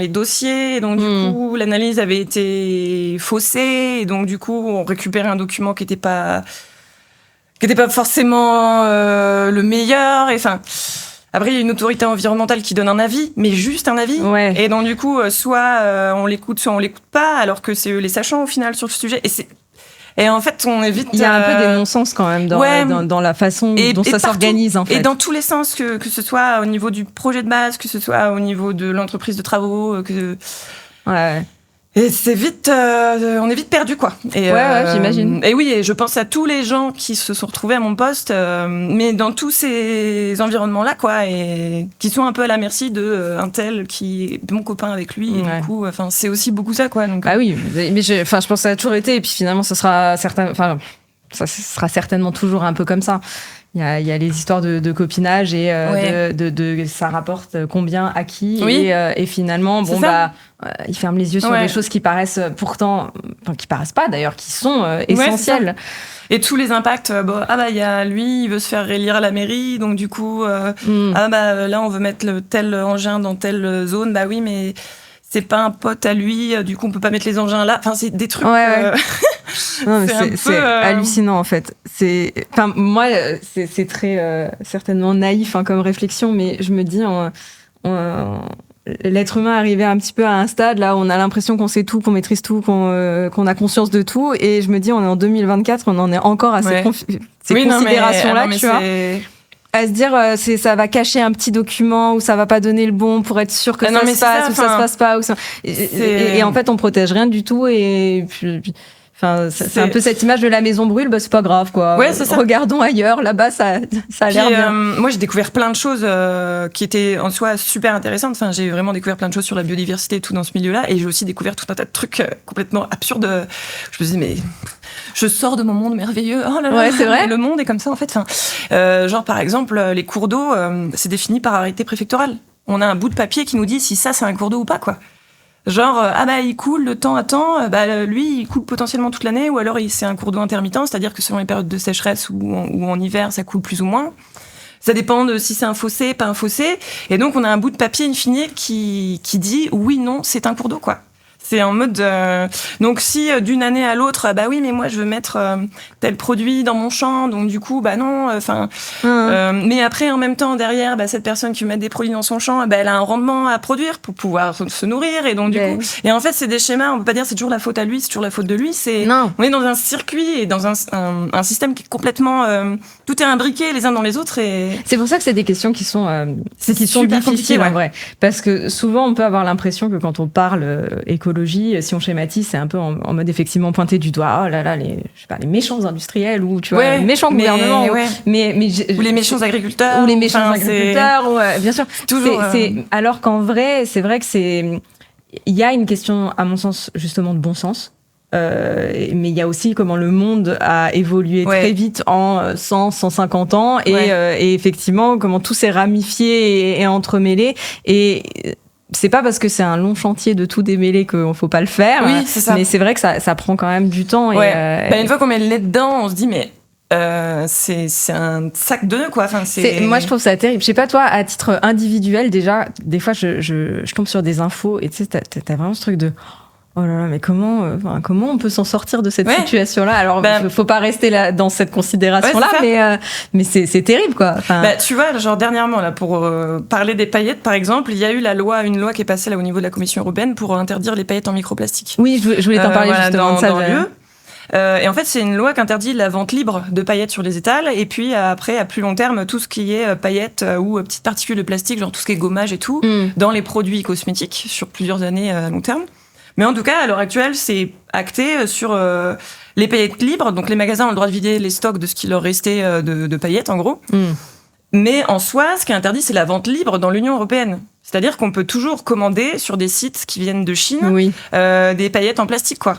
[SPEAKER 2] dossiers, et donc du coup l'analyse avait été faussée, et donc du coup on récupérait un document qui était pas forcément le meilleur, Après, il y a une autorité environnementale qui donne un avis, mais juste un avis.
[SPEAKER 1] Ouais.
[SPEAKER 2] Et donc, du coup, soit on l'écoute, soit on l'écoute pas, alors que c'est eux les sachants, au final, sur le sujet. Et en fait, on évite...
[SPEAKER 1] Il y a un peu des non-sens quand même dans la façon dont ça s'organise, en fait.
[SPEAKER 2] Et dans tous les sens, que ce soit au niveau du projet de base, que ce soit au niveau de l'entreprise de travaux,
[SPEAKER 1] Ouais.
[SPEAKER 2] Et on est vite perdu, quoi. Et
[SPEAKER 1] j'imagine.
[SPEAKER 2] Et oui, et je pense à tous les gens qui se sont retrouvés à mon poste, mais dans tous ces environnements-là, quoi, et qui sont un peu à la merci de un tel qui est mon copain avec lui. Et du coup, c'est aussi beaucoup ça, quoi. Donc,
[SPEAKER 1] oui, mais je pense que ça a toujours été, et puis finalement, ça sera certainement toujours un peu comme ça. Il y a les histoires de copinage et de ça rapporte combien à qui, et finalement ils ferment les yeux sur des choses qui paraissent qui paraissent pas d'ailleurs, qui sont essentielles.
[SPEAKER 2] Et tous les impacts, il y a lui, il veut se faire réélire à la mairie, donc du coup là on veut mettre tel engin dans telle zone, bah oui, mais c'est pas un pote à lui, du coup on peut pas mettre les engins là. Enfin, c'est des trucs.
[SPEAKER 1] Non, mais c'est hallucinant en fait. Moi, c'est très certainement naïf comme réflexion, mais je me dis, l'être humain est arrivé un petit peu à un stade là où on a l'impression qu'on sait tout, qu'on maîtrise tout, qu'on a conscience de tout, et je me dis, on est en 2024, on en est encore à ces considérations-là, tu vois. À se dire ça va cacher un petit document, ou ça va pas donner le bon pour être sûr que ça se passe, ou ça se passe pas, et en fait on protège rien du tout, et puis c'est un peu cette image de la maison brûle, c'est pas grave, quoi.
[SPEAKER 2] Ouais, c'est ça.
[SPEAKER 1] Regardons ailleurs, là-bas ça a l'air bien.
[SPEAKER 2] Moi j'ai découvert plein de choses qui étaient en soi super intéressantes. Enfin, j'ai vraiment découvert plein de choses sur la biodiversité et tout dans ce milieu-là, et j'ai aussi découvert tout un tas de trucs complètement absurdes. Je me dis, mais je sors de mon monde merveilleux. Oh là là,
[SPEAKER 1] ouais, c'est vrai.
[SPEAKER 2] le monde est comme ça en fait. Genre par exemple, les cours d'eau, c'est défini par arrêté préfectoral. On a un bout de papier qui nous dit si ça c'est un cours d'eau ou pas, quoi. Genre, il coule de temps à temps, lui, il coule potentiellement toute l'année, ou alors c'est un cours d'eau intermittent, c'est-à-dire que selon les périodes de sécheresse ou en hiver, ça coule plus ou moins. Ça dépend de si c'est un fossé, pas un fossé. Et donc, on a un bout de papier in fine qui dit oui, non, c'est un cours d'eau, quoi. C'est en mode... Donc, si d'une année à l'autre, oui, mais moi, je veux mettre tel produit dans mon champ, donc du coup, non. Mais après, en même temps, derrière, cette personne qui veut mettre des produits dans son champ, elle a un rendement à produire pour pouvoir se nourrir. Et donc, du coup... Et en fait, c'est des schémas, on peut pas dire c'est toujours la faute à lui, c'est toujours la faute de lui. On est dans un circuit et dans un système qui est complètement... tout est imbriqué les uns dans les autres. Et...
[SPEAKER 1] C'est pour ça que c'est des questions qui sont difficiles, en vrai. Parce que souvent, on peut avoir l'impression que quand on parle écologie, si on schématise, c'est un peu en mode effectivement pointer du doigt, oh là là, les méchants industriels, ou tu vois, les méchants gouvernements, ou
[SPEAKER 2] les méchants agriculteurs,
[SPEAKER 1] bien sûr.
[SPEAKER 2] Toujours.
[SPEAKER 1] Alors qu'en vrai, c'est vrai que il y a une question, à mon sens, justement de bon sens. Mais il y a aussi comment le monde a évolué très vite en 150 ans, et effectivement comment tout s'est ramifié et entremêlé, et c'est pas parce que c'est un long chantier de tout démêler qu'il faut pas le faire.
[SPEAKER 2] Oui, c'est ça.
[SPEAKER 1] Mais c'est vrai que ça prend quand même du temps.
[SPEAKER 2] Une fois qu'on met le nez dedans, on se dit mais c'est un sac de nœuds, quoi.
[SPEAKER 1] Moi, je trouve ça terrible. Je sais pas, toi, à titre individuel, déjà, des fois, je tombe sur des infos, et tu sais, t'as vraiment ce truc de... Oh là là, mais comment on peut s'en sortir de cette situation-là? Alors, faut pas rester là dans cette considération-là, mais c'est terrible, quoi.
[SPEAKER 2] Tu vois, genre dernièrement, là, pour parler des paillettes, par exemple, il y a eu une loi qui est passée là au niveau de la Commission européenne pour interdire les paillettes en microplastique.
[SPEAKER 1] Oui, je voulais t'en parler justement de ça.
[SPEAKER 2] Dans lieu. Et en fait, c'est une loi qui interdit la vente libre de paillettes sur les étals, et puis après, à plus long terme, tout ce qui est paillettes ou petites particules de plastique, genre tout ce qui est gommage et tout, dans les produits cosmétiques sur plusieurs années à long terme. Mais en tout cas, à l'heure actuelle, c'est acté sur les paillettes libres. Donc, les magasins ont le droit de vider les stocks de ce qui leur restait de paillettes, en gros. Mais en soi, ce qui est interdit, c'est la vente libre dans l'Union européenne. C'est-à-dire qu'on peut toujours commander sur des sites qui viennent de Chine des paillettes en plastique, quoi.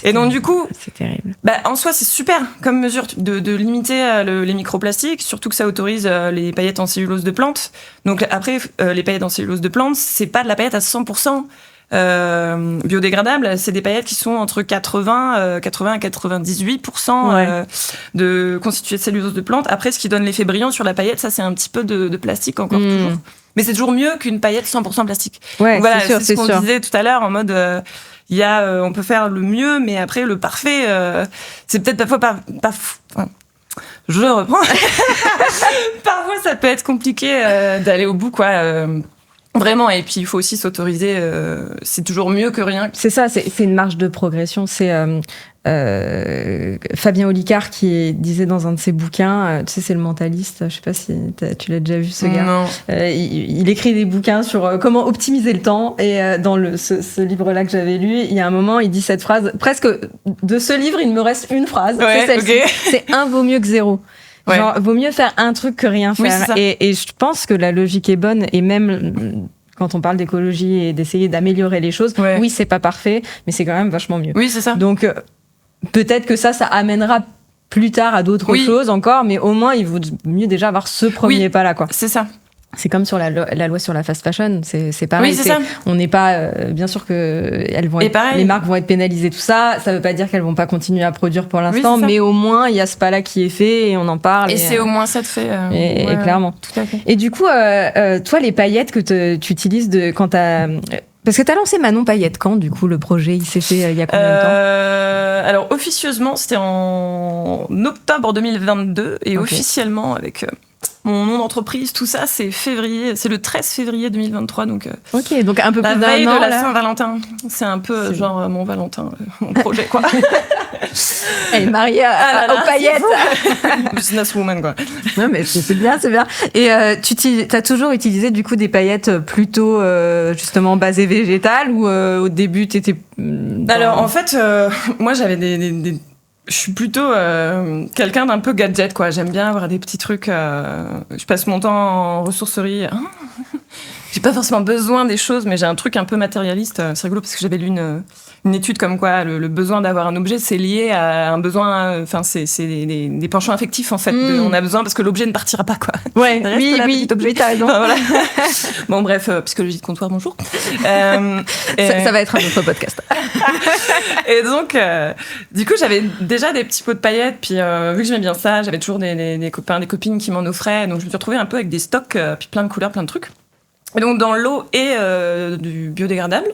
[SPEAKER 2] Et donc, du coup...
[SPEAKER 1] C'est terrible.
[SPEAKER 2] En soi, c'est super comme mesure de limiter les microplastiques, surtout que ça autorise les paillettes en cellulose de plante. Donc, après, les paillettes en cellulose de plante, c'est pas de la paillette à 100%. Biodégradables, c'est des paillettes qui sont entre 80 à 98% de constituées de cellulose de plante. Après, ce qui donne l'effet brillant sur la paillette, ça c'est un petit peu de plastique encore toujours. Mais c'est toujours mieux qu'une paillette 100% plastique.
[SPEAKER 1] Ouais,
[SPEAKER 2] voilà,
[SPEAKER 1] c'est sûr,
[SPEAKER 2] ce qu'on disait tout à l'heure en mode on peut faire le mieux, mais après le parfait, c'est peut-être parfois pas je reprends. Parfois, ça peut être compliqué d'aller au bout, quoi. Vraiment, et puis il faut aussi s'autoriser, c'est toujours mieux que rien.
[SPEAKER 1] C'est ça, c'est une marge de progression. C'est Fabien Olicard qui disait dans un de ses bouquins, tu sais, c'est le mentaliste, je sais pas si tu l'as déjà vu ce gars.
[SPEAKER 2] Non.
[SPEAKER 1] Il écrit des bouquins sur comment optimiser le temps, et dans ce livre-là que j'avais lu, il y a un moment, il dit cette phrase, presque de ce livre, il me reste une phrase, c'est celle-ci, c'est 1 vaut mieux que 0. Ouais. Genre, vaut mieux faire un truc que rien faire. Oui, et je pense que la logique est bonne, et même quand on parle d'écologie et d'essayer d'améliorer les choses, oui, c'est pas parfait, mais c'est quand même vachement mieux.
[SPEAKER 2] Oui, c'est ça.
[SPEAKER 1] Donc, peut-être que ça amènera plus tard à d'autres choses encore, mais au moins, il vaut mieux déjà avoir ce premier pas là, quoi.
[SPEAKER 2] C'est ça.
[SPEAKER 1] C'est comme sur la loi sur la fast fashion, c'est pareil.
[SPEAKER 2] Oui, c'est ça.
[SPEAKER 1] On n'est pas, bien sûr que les marques vont être pénalisées, tout ça. Ça veut pas dire qu'elles vont pas continuer à produire pour l'instant, mais au moins il y a ce pas-là qui est fait et on en parle.
[SPEAKER 2] Et c'est au moins ça de fait.
[SPEAKER 1] Et clairement.
[SPEAKER 2] Tout à fait.
[SPEAKER 1] Et du coup, toi, les paillettes que tu utilises quand t'as parce que t'as lancé Manon Paillette quand, du coup, le projet, il s'est fait il y a combien de temps?
[SPEAKER 2] Alors, officieusement, c'était en octobre 2022 et officiellement avec mon nom d'entreprise, tout ça, c'est le 13 février 2023, donc
[SPEAKER 1] ok, donc un peu plus d'un an.
[SPEAKER 2] La veille de la Saint-Valentin. C'est un peu genre mon Valentin, mon projet, quoi.
[SPEAKER 1] Elle est mariée aux paillettes.
[SPEAKER 2] Businesswoman, quoi.
[SPEAKER 1] Non, mais c'est bien, c'est bien. Et t'as toujours utilisé, du coup, des paillettes plutôt, justement, basées végétales, ou au début, t'étais...
[SPEAKER 2] Alors, en fait, moi, j'avais je suis plutôt quelqu'un d'un peu gadget, quoi. J'aime bien avoir des petits trucs. Je passe mon temps en ressourcerie. J'ai pas forcément besoin des choses, mais j'ai un truc un peu matérialiste. C'est rigolo parce que j'avais lu une étude comme quoi le besoin d'avoir un objet, c'est lié à un besoin. Enfin, c'est des penchants affectifs, en fait. On a besoin parce que l'objet ne partira pas, quoi.
[SPEAKER 1] Ouais, oui, t'as raison.
[SPEAKER 2] Voilà. Bon, bref, psychologie de comptoir, bonjour.
[SPEAKER 1] Ça va être un autre podcast.
[SPEAKER 2] Et donc, du coup, j'avais déjà des petits pots de paillettes, puis vu que j'aimais bien ça, j'avais toujours des copains, des copines qui m'en offraient, donc je me suis retrouvée un peu avec des stocks, puis plein de couleurs, plein de trucs. Et donc, dans l'eau et du biodégradable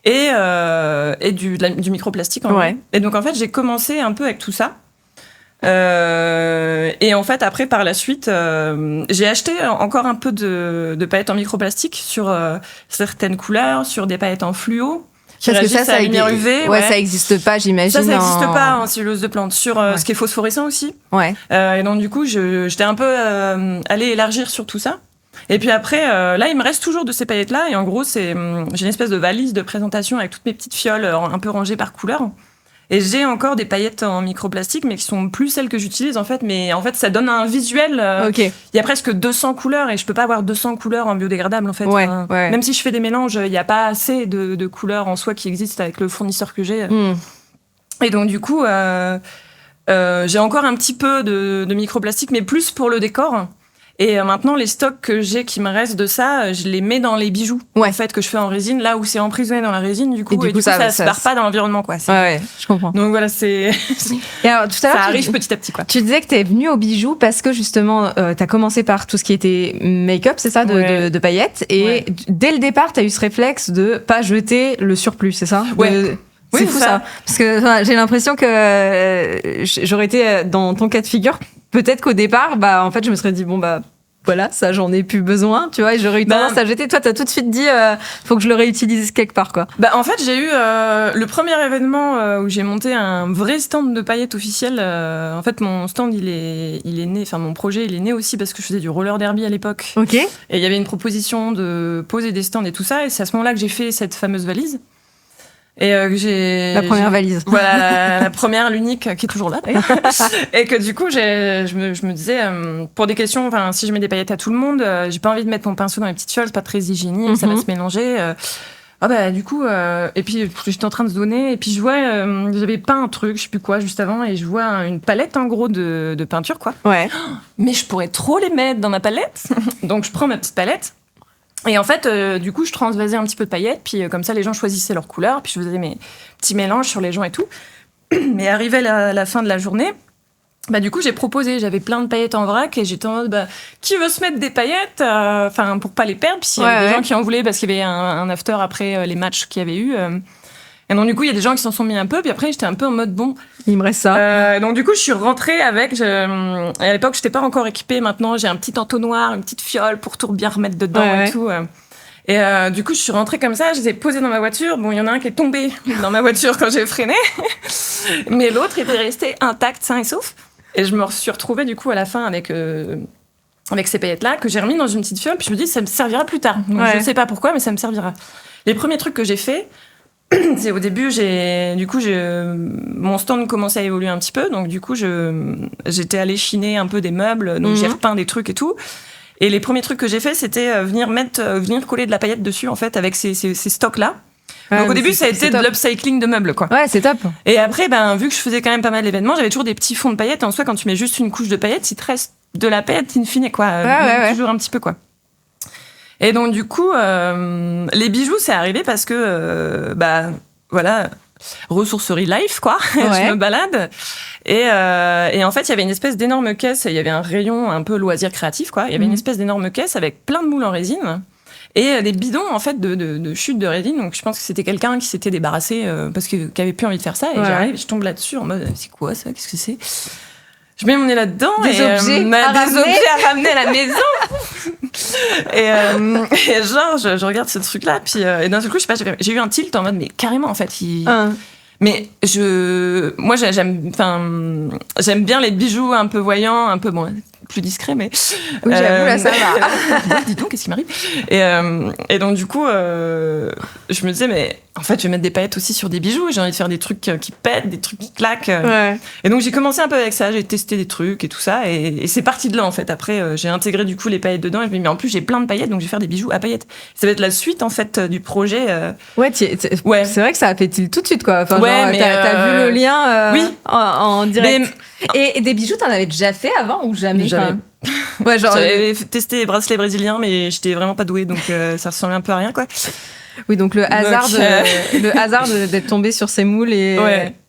[SPEAKER 2] et du microplastique. Et donc, en fait, j'ai commencé un peu avec tout ça. Et en fait, après, par la suite, j'ai acheté encore un peu de paillettes en microplastique sur certaines couleurs, sur des paillettes en fluo.
[SPEAKER 1] Parce que ça lumière UV. Ouais, ça n'existe pas, j'imagine.
[SPEAKER 2] Ça n'existe pas en cellulose de plante. Sur ce qui est phosphorescent aussi.
[SPEAKER 1] Ouais.
[SPEAKER 2] Et donc, du coup, j'étais un peu allée élargir sur tout ça. Et puis après, là, il me reste toujours de ces paillettes-là. Et en gros, j'ai une espèce de valise de présentation avec toutes mes petites fioles un peu rangées par couleur. Et j'ai encore des paillettes en microplastique, mais qui sont plus celles que j'utilise, en fait. Mais en fait, ça donne un visuel. Il y a presque 200 couleurs et je peux pas avoir 200 couleurs en biodégradable, en fait. Même si je fais des mélanges, il n'y a pas assez de couleurs en soi qui existent avec le fournisseur que j'ai. Et donc, du coup, j'ai encore un petit peu de microplastique, mais plus pour le décor. Et maintenant, les stocks que j'ai qui me restent de ça, je les mets dans les bijoux, en fait, que je fais en résine, là où c'est emprisonné dans la résine, du coup, ça se barre pas dans l'environnement, quoi.
[SPEAKER 1] Ouais, je comprends.
[SPEAKER 2] Donc voilà, c'est...
[SPEAKER 1] Et alors, tout à l'heure,
[SPEAKER 2] ça arrive petit à petit, quoi.
[SPEAKER 1] Tu disais que t'es venue aux bijoux parce que, justement, t'as commencé par tout ce qui était make-up, c'est ça, de paillettes, et dès le départ, t'as eu ce réflexe de pas jeter le surplus, c'est ça? C'est fou, ça. Parce que j'ai l'impression que j'aurais été dans ton cas de figure. Peut-être qu'au départ, en fait, je me serais dit, voilà, ça, j'en ai plus besoin, tu vois, et j'aurais eu tendance à jeter. Toi, t'as tout de suite dit, faut que je le réutilise quelque part, quoi.
[SPEAKER 2] En fait, j'ai eu le premier événement où j'ai monté un vrai stand de paillettes officiel. En fait, mon stand, il est né, enfin, mon projet, il est né aussi parce que je faisais du roller derby à l'époque.
[SPEAKER 1] Ok.
[SPEAKER 2] Et il y avait une proposition de poser des stands et tout ça, et c'est à ce moment-là que j'ai fait cette fameuse valise. Et
[SPEAKER 1] la première valise.
[SPEAKER 2] Voilà, la première, l'unique, qui est toujours là d'ailleurs. Et que du coup, je me disais, pour des questions, enfin, si je mets des paillettes à tout le monde, j'ai pas envie de mettre mon pinceau dans les petites fioles, c'est pas très hygiénique, ça va se mélanger. Du coup, et puis j'étais en train de zoner, et puis je vois, j'avais peint un truc, je sais plus quoi, juste avant, et je vois une palette en gros de peinture, quoi.
[SPEAKER 1] Ouais.
[SPEAKER 2] Mais je pourrais trop les mettre dans ma palette. Donc je prends ma petite palette. Et en fait, du coup, je transvasais un petit peu de paillettes, puis comme ça, les gens choisissaient leurs couleurs, puis je faisais mes petits mélanges sur les gens et tout. Mais arrivé la fin de la journée, du coup, j'ai proposé, j'avais plein de paillettes en vrac, et j'étais en mode, qui veut se mettre des paillettes, pour pas les perdre, puis il y avait des gens qui en voulaient, parce qu'il y avait un after après les matchs qu'il y avait eu. Et donc, du coup, il y a des gens qui s'en sont mis un peu. Puis après, j'étais un peu en mode, bon...
[SPEAKER 1] Il me reste ça.
[SPEAKER 2] Donc, du coup, je suis rentrée avec... à l'époque, je n'étais pas encore équipée. Maintenant, j'ai un petit entonnoir, une petite fiole pour tout bien remettre dedans et tout. Et du coup, je suis rentrée comme ça. Je les ai posés dans ma voiture. Bon, il y en a un qui est tombé dans ma voiture quand j'ai freiné. Mais l'autre était resté intact, sain et sauf. Et je me suis retrouvée, du coup, à la fin avec ces paillettes-là que j'ai remis dans une petite fiole. Puis je me dis, ça me servira plus tard. Donc, je ne sais pas pourquoi, mais ça me servira. Les premiers trucs que j'ai fait, c'est au début, mon stand commençait à évoluer un petit peu. Donc, du coup, j'étais allée chiner un peu des meubles. Donc, j'ai repeint des trucs et tout. Et les premiers trucs que j'ai fait, c'était venir coller de la paillette dessus, en fait, avec ces stocks-là. Donc au début, ça a été de l'upcycling de meubles, quoi.
[SPEAKER 1] Ouais, c'est top.
[SPEAKER 2] Et après, vu que je faisais quand même pas mal d'événements, j'avais toujours des petits fonds de paillettes. En soi, quand tu mets juste une couche de paillettes, il te reste de la paillette in fine, quoi. Toujours un petit peu, quoi. Et donc du coup, les bijoux, c'est arrivé parce que, voilà, ressourcerie life, quoi. Je me balade. Et en fait, il y avait une espèce d'énorme caisse. Il y avait un rayon un peu loisir créatif, quoi. Il y avait une espèce d'énorme caisse avec plein de moules en résine. Et des bidons, en fait, de chute de résine. Donc, je pense que c'était quelqu'un qui s'était débarrassé qui avait plus envie de faire ça. Et j'arrive, je tombe là-dessus en mode, c'est quoi ça? Qu'est-ce que c'est? Je mets mon nez là-dedans.
[SPEAKER 1] Des objets
[SPEAKER 2] à ramener à la maison. et genre, je regarde ce truc-là. Puis, et d'un seul coup, je sais pas, j'ai eu un tilt en mode, mais carrément, en fait, Mais moi, j'aime bien les bijoux un peu voyants, un peu, bon, plus discrets, mais...
[SPEAKER 1] Oui, j'avoue, là, ça va.
[SPEAKER 2] Dis donc, qu'est-ce qui m'arrive? Et donc, du coup, je me disais, mais en fait, je vais mettre des paillettes aussi sur des bijoux. J'ai envie de faire des trucs qui pètent, des trucs qui claquent. Et donc, j'ai commencé un peu avec ça. J'ai testé des trucs et tout ça. Et c'est parti de là, en fait. Après, j'ai intégré, du coup, les paillettes dedans. Et je me dis, mais en plus, j'ai plein de paillettes, donc je vais faire des bijoux à paillettes. Ça va être la suite, en fait, du projet.
[SPEAKER 1] C'est vrai que ça a fait tilt tout de suite, quoi. Enfin, mais t'as vu le lien en direct. Et des bijoux, t'en avais déjà fait avant ou jamais?
[SPEAKER 2] J'avais testé les bracelets brésiliens, mais j'étais vraiment pas douée, donc ça ressemblait un peu à rien, quoi.
[SPEAKER 1] Oui, donc le hasard d'être tombé sur ces moules et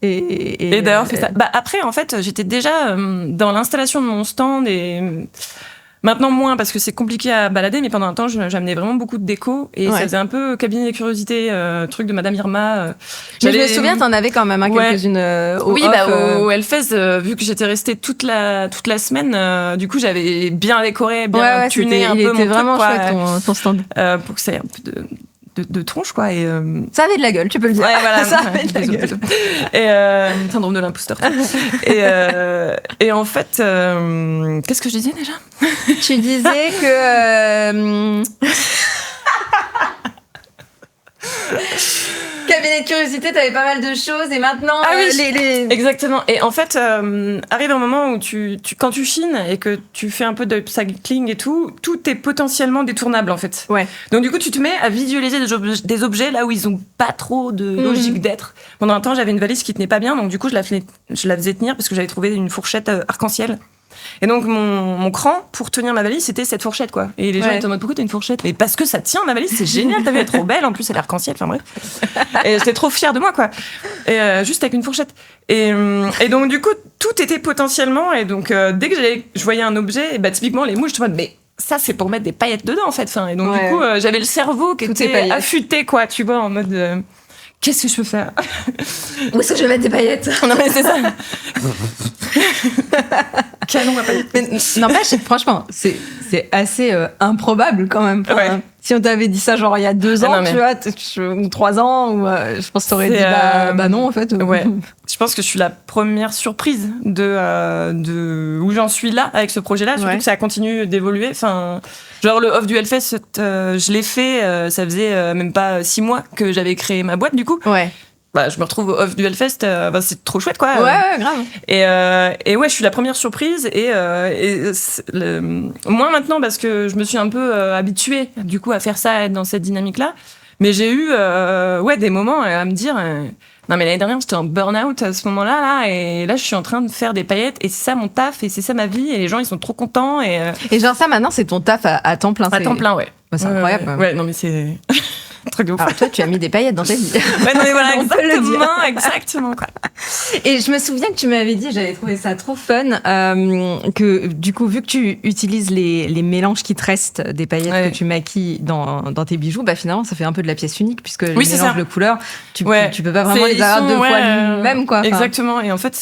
[SPEAKER 2] d'ailleurs fait ça. Après, en fait, j'étais déjà dans l'installation de mon stand et maintenant moins parce que c'est compliqué à balader, mais pendant un temps, j'amenais vraiment beaucoup de déco et ça faisait un peu cabinet des curiosités, truc de Madame Irma.
[SPEAKER 1] Mais je me souviens, t'en avais quand même quelques-unes
[SPEAKER 2] au Hellfest, vu que j'étais restée toute la semaine, du coup, j'avais bien décoré, bien tuné un peu mon truc.
[SPEAKER 1] Il était vraiment chouette ton stand.
[SPEAKER 2] Pour que ça ait un peu de tronche, quoi. Et,
[SPEAKER 1] ça avait de la gueule, tu peux le dire.
[SPEAKER 2] Ouais, voilà.
[SPEAKER 1] Ça avait de la gueule.
[SPEAKER 2] Et syndrome de l'imposteur. Et en fait, qu'est-ce que je disais déjà?
[SPEAKER 1] Tu disais que... Cabinet de curiosité, t'avais pas mal de choses et maintenant
[SPEAKER 2] Exactement. Et en fait, arrive un moment où quand tu chines et que tu fais un peu de upcycling et tout est potentiellement détournable, en fait.
[SPEAKER 1] Ouais.
[SPEAKER 2] Donc du coup, tu te mets à visualiser des objets là où ils ont pas trop de logique d'être. Pendant un temps, j'avais une valise qui tenait pas bien, donc du coup, je la faisais tenir parce que j'avais trouvé une fourchette arc-en-ciel. Et donc, mon cran pour tenir ma valise, c'était cette fourchette, quoi. Et les gens étaient en mode, pourquoi t'as une fourchette? Mais parce que ça tient, ma valise, c'est génial, t'as vu, elle est trop belle, en plus, elle est arc-en-ciel, enfin bref. Et j'étais trop fière de moi, quoi. Et juste avec une fourchette. Et donc, du coup, tout était potentiellement, et donc, dès que je voyais un objet, typiquement, les mouches, je me disais, mais ça, c'est pour mettre des paillettes dedans, en fait. Enfin, et donc, du coup, j'avais le cerveau qui était affûté, quoi, tu vois, en mode... Qu'est-ce que je peux faire?
[SPEAKER 1] Où est-ce que je vais mettre des paillettes?
[SPEAKER 2] Non, mais c'est ça. Canon à paillettes.
[SPEAKER 1] Mais n'empêche, franchement, c'est assez improbable quand même. Si on t'avait dit ça genre il y a 2 ans, tu vois, ou 3 ans, ou je pense que t'aurais dit bah non en fait.
[SPEAKER 2] Ouais. Je pense que je suis la première surprise de où j'en suis là avec ce projet-là, surtout que ça continue d'évoluer. Enfin, genre le off du Hellfest, je l'ai fait, ça faisait même pas 6 mois que j'avais créé ma boîte du coup.
[SPEAKER 1] Ouais.
[SPEAKER 2] Je me retrouve au off du Hellfest, c'est trop chouette, quoi.
[SPEAKER 1] Ouais, grave.
[SPEAKER 2] Et ouais, je suis la première surprise moins maintenant parce que je me suis un peu habituée, du coup, à faire ça, être dans cette dynamique-là. Mais j'ai eu, des moments à me dire, non, mais l'année dernière, j'étais en burn-out à ce moment-là, là, et là, je suis en train de faire des paillettes, et c'est ça mon taf, et c'est ça ma vie, et les gens, ils sont trop contents, et genre
[SPEAKER 1] ça, maintenant, c'est ton taf à temps plein.
[SPEAKER 2] À temps plein, ouais.
[SPEAKER 1] C'est incroyable.
[SPEAKER 2] Ouais, non, mais c'est... truc de ouf.
[SPEAKER 1] Alors toi, tu as mis des paillettes dans ta vie.
[SPEAKER 2] Ouais, non, mais voilà,
[SPEAKER 1] On peut le dire.
[SPEAKER 2] exactement, quoi.
[SPEAKER 1] Et je me souviens que tu m'avais dit, j'avais trouvé ça trop fun, que du coup, vu que tu utilises les mélanges qui te restent des paillettes que tu maquilles dans tes bijoux, bah finalement, ça fait un peu de la pièce unique, puisque les mélanges de couleurs, tu peux pas vraiment les avoir deux fois le même, quoi.
[SPEAKER 2] Exactement. Et en fait,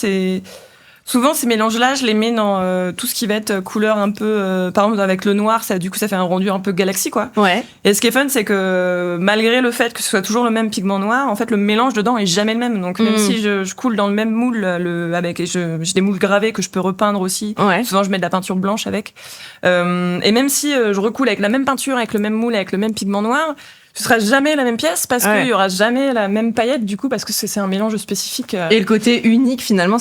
[SPEAKER 2] souvent, ces mélanges-là, je les mets dans tout ce qui va être couleur un peu... par exemple, avec le noir, du coup, ça fait un rendu un peu galaxie, quoi.
[SPEAKER 1] Ouais.
[SPEAKER 2] Et ce qui est fun, c'est que malgré le fait que ce soit toujours le même pigment noir, en fait, le mélange dedans est jamais le même. Donc, même si je coule dans le même moule, j'ai des moules gravés que je peux repeindre aussi.
[SPEAKER 1] Ouais.
[SPEAKER 2] Souvent, je mets de la peinture blanche avec. Et même si je recoule avec la même peinture, avec le même moule, avec le même pigment noir... Ce sera jamais la même pièce parce qu'il y aura jamais la même paillette du coup parce que c'est un mélange spécifique.
[SPEAKER 1] Et le côté unique finalement,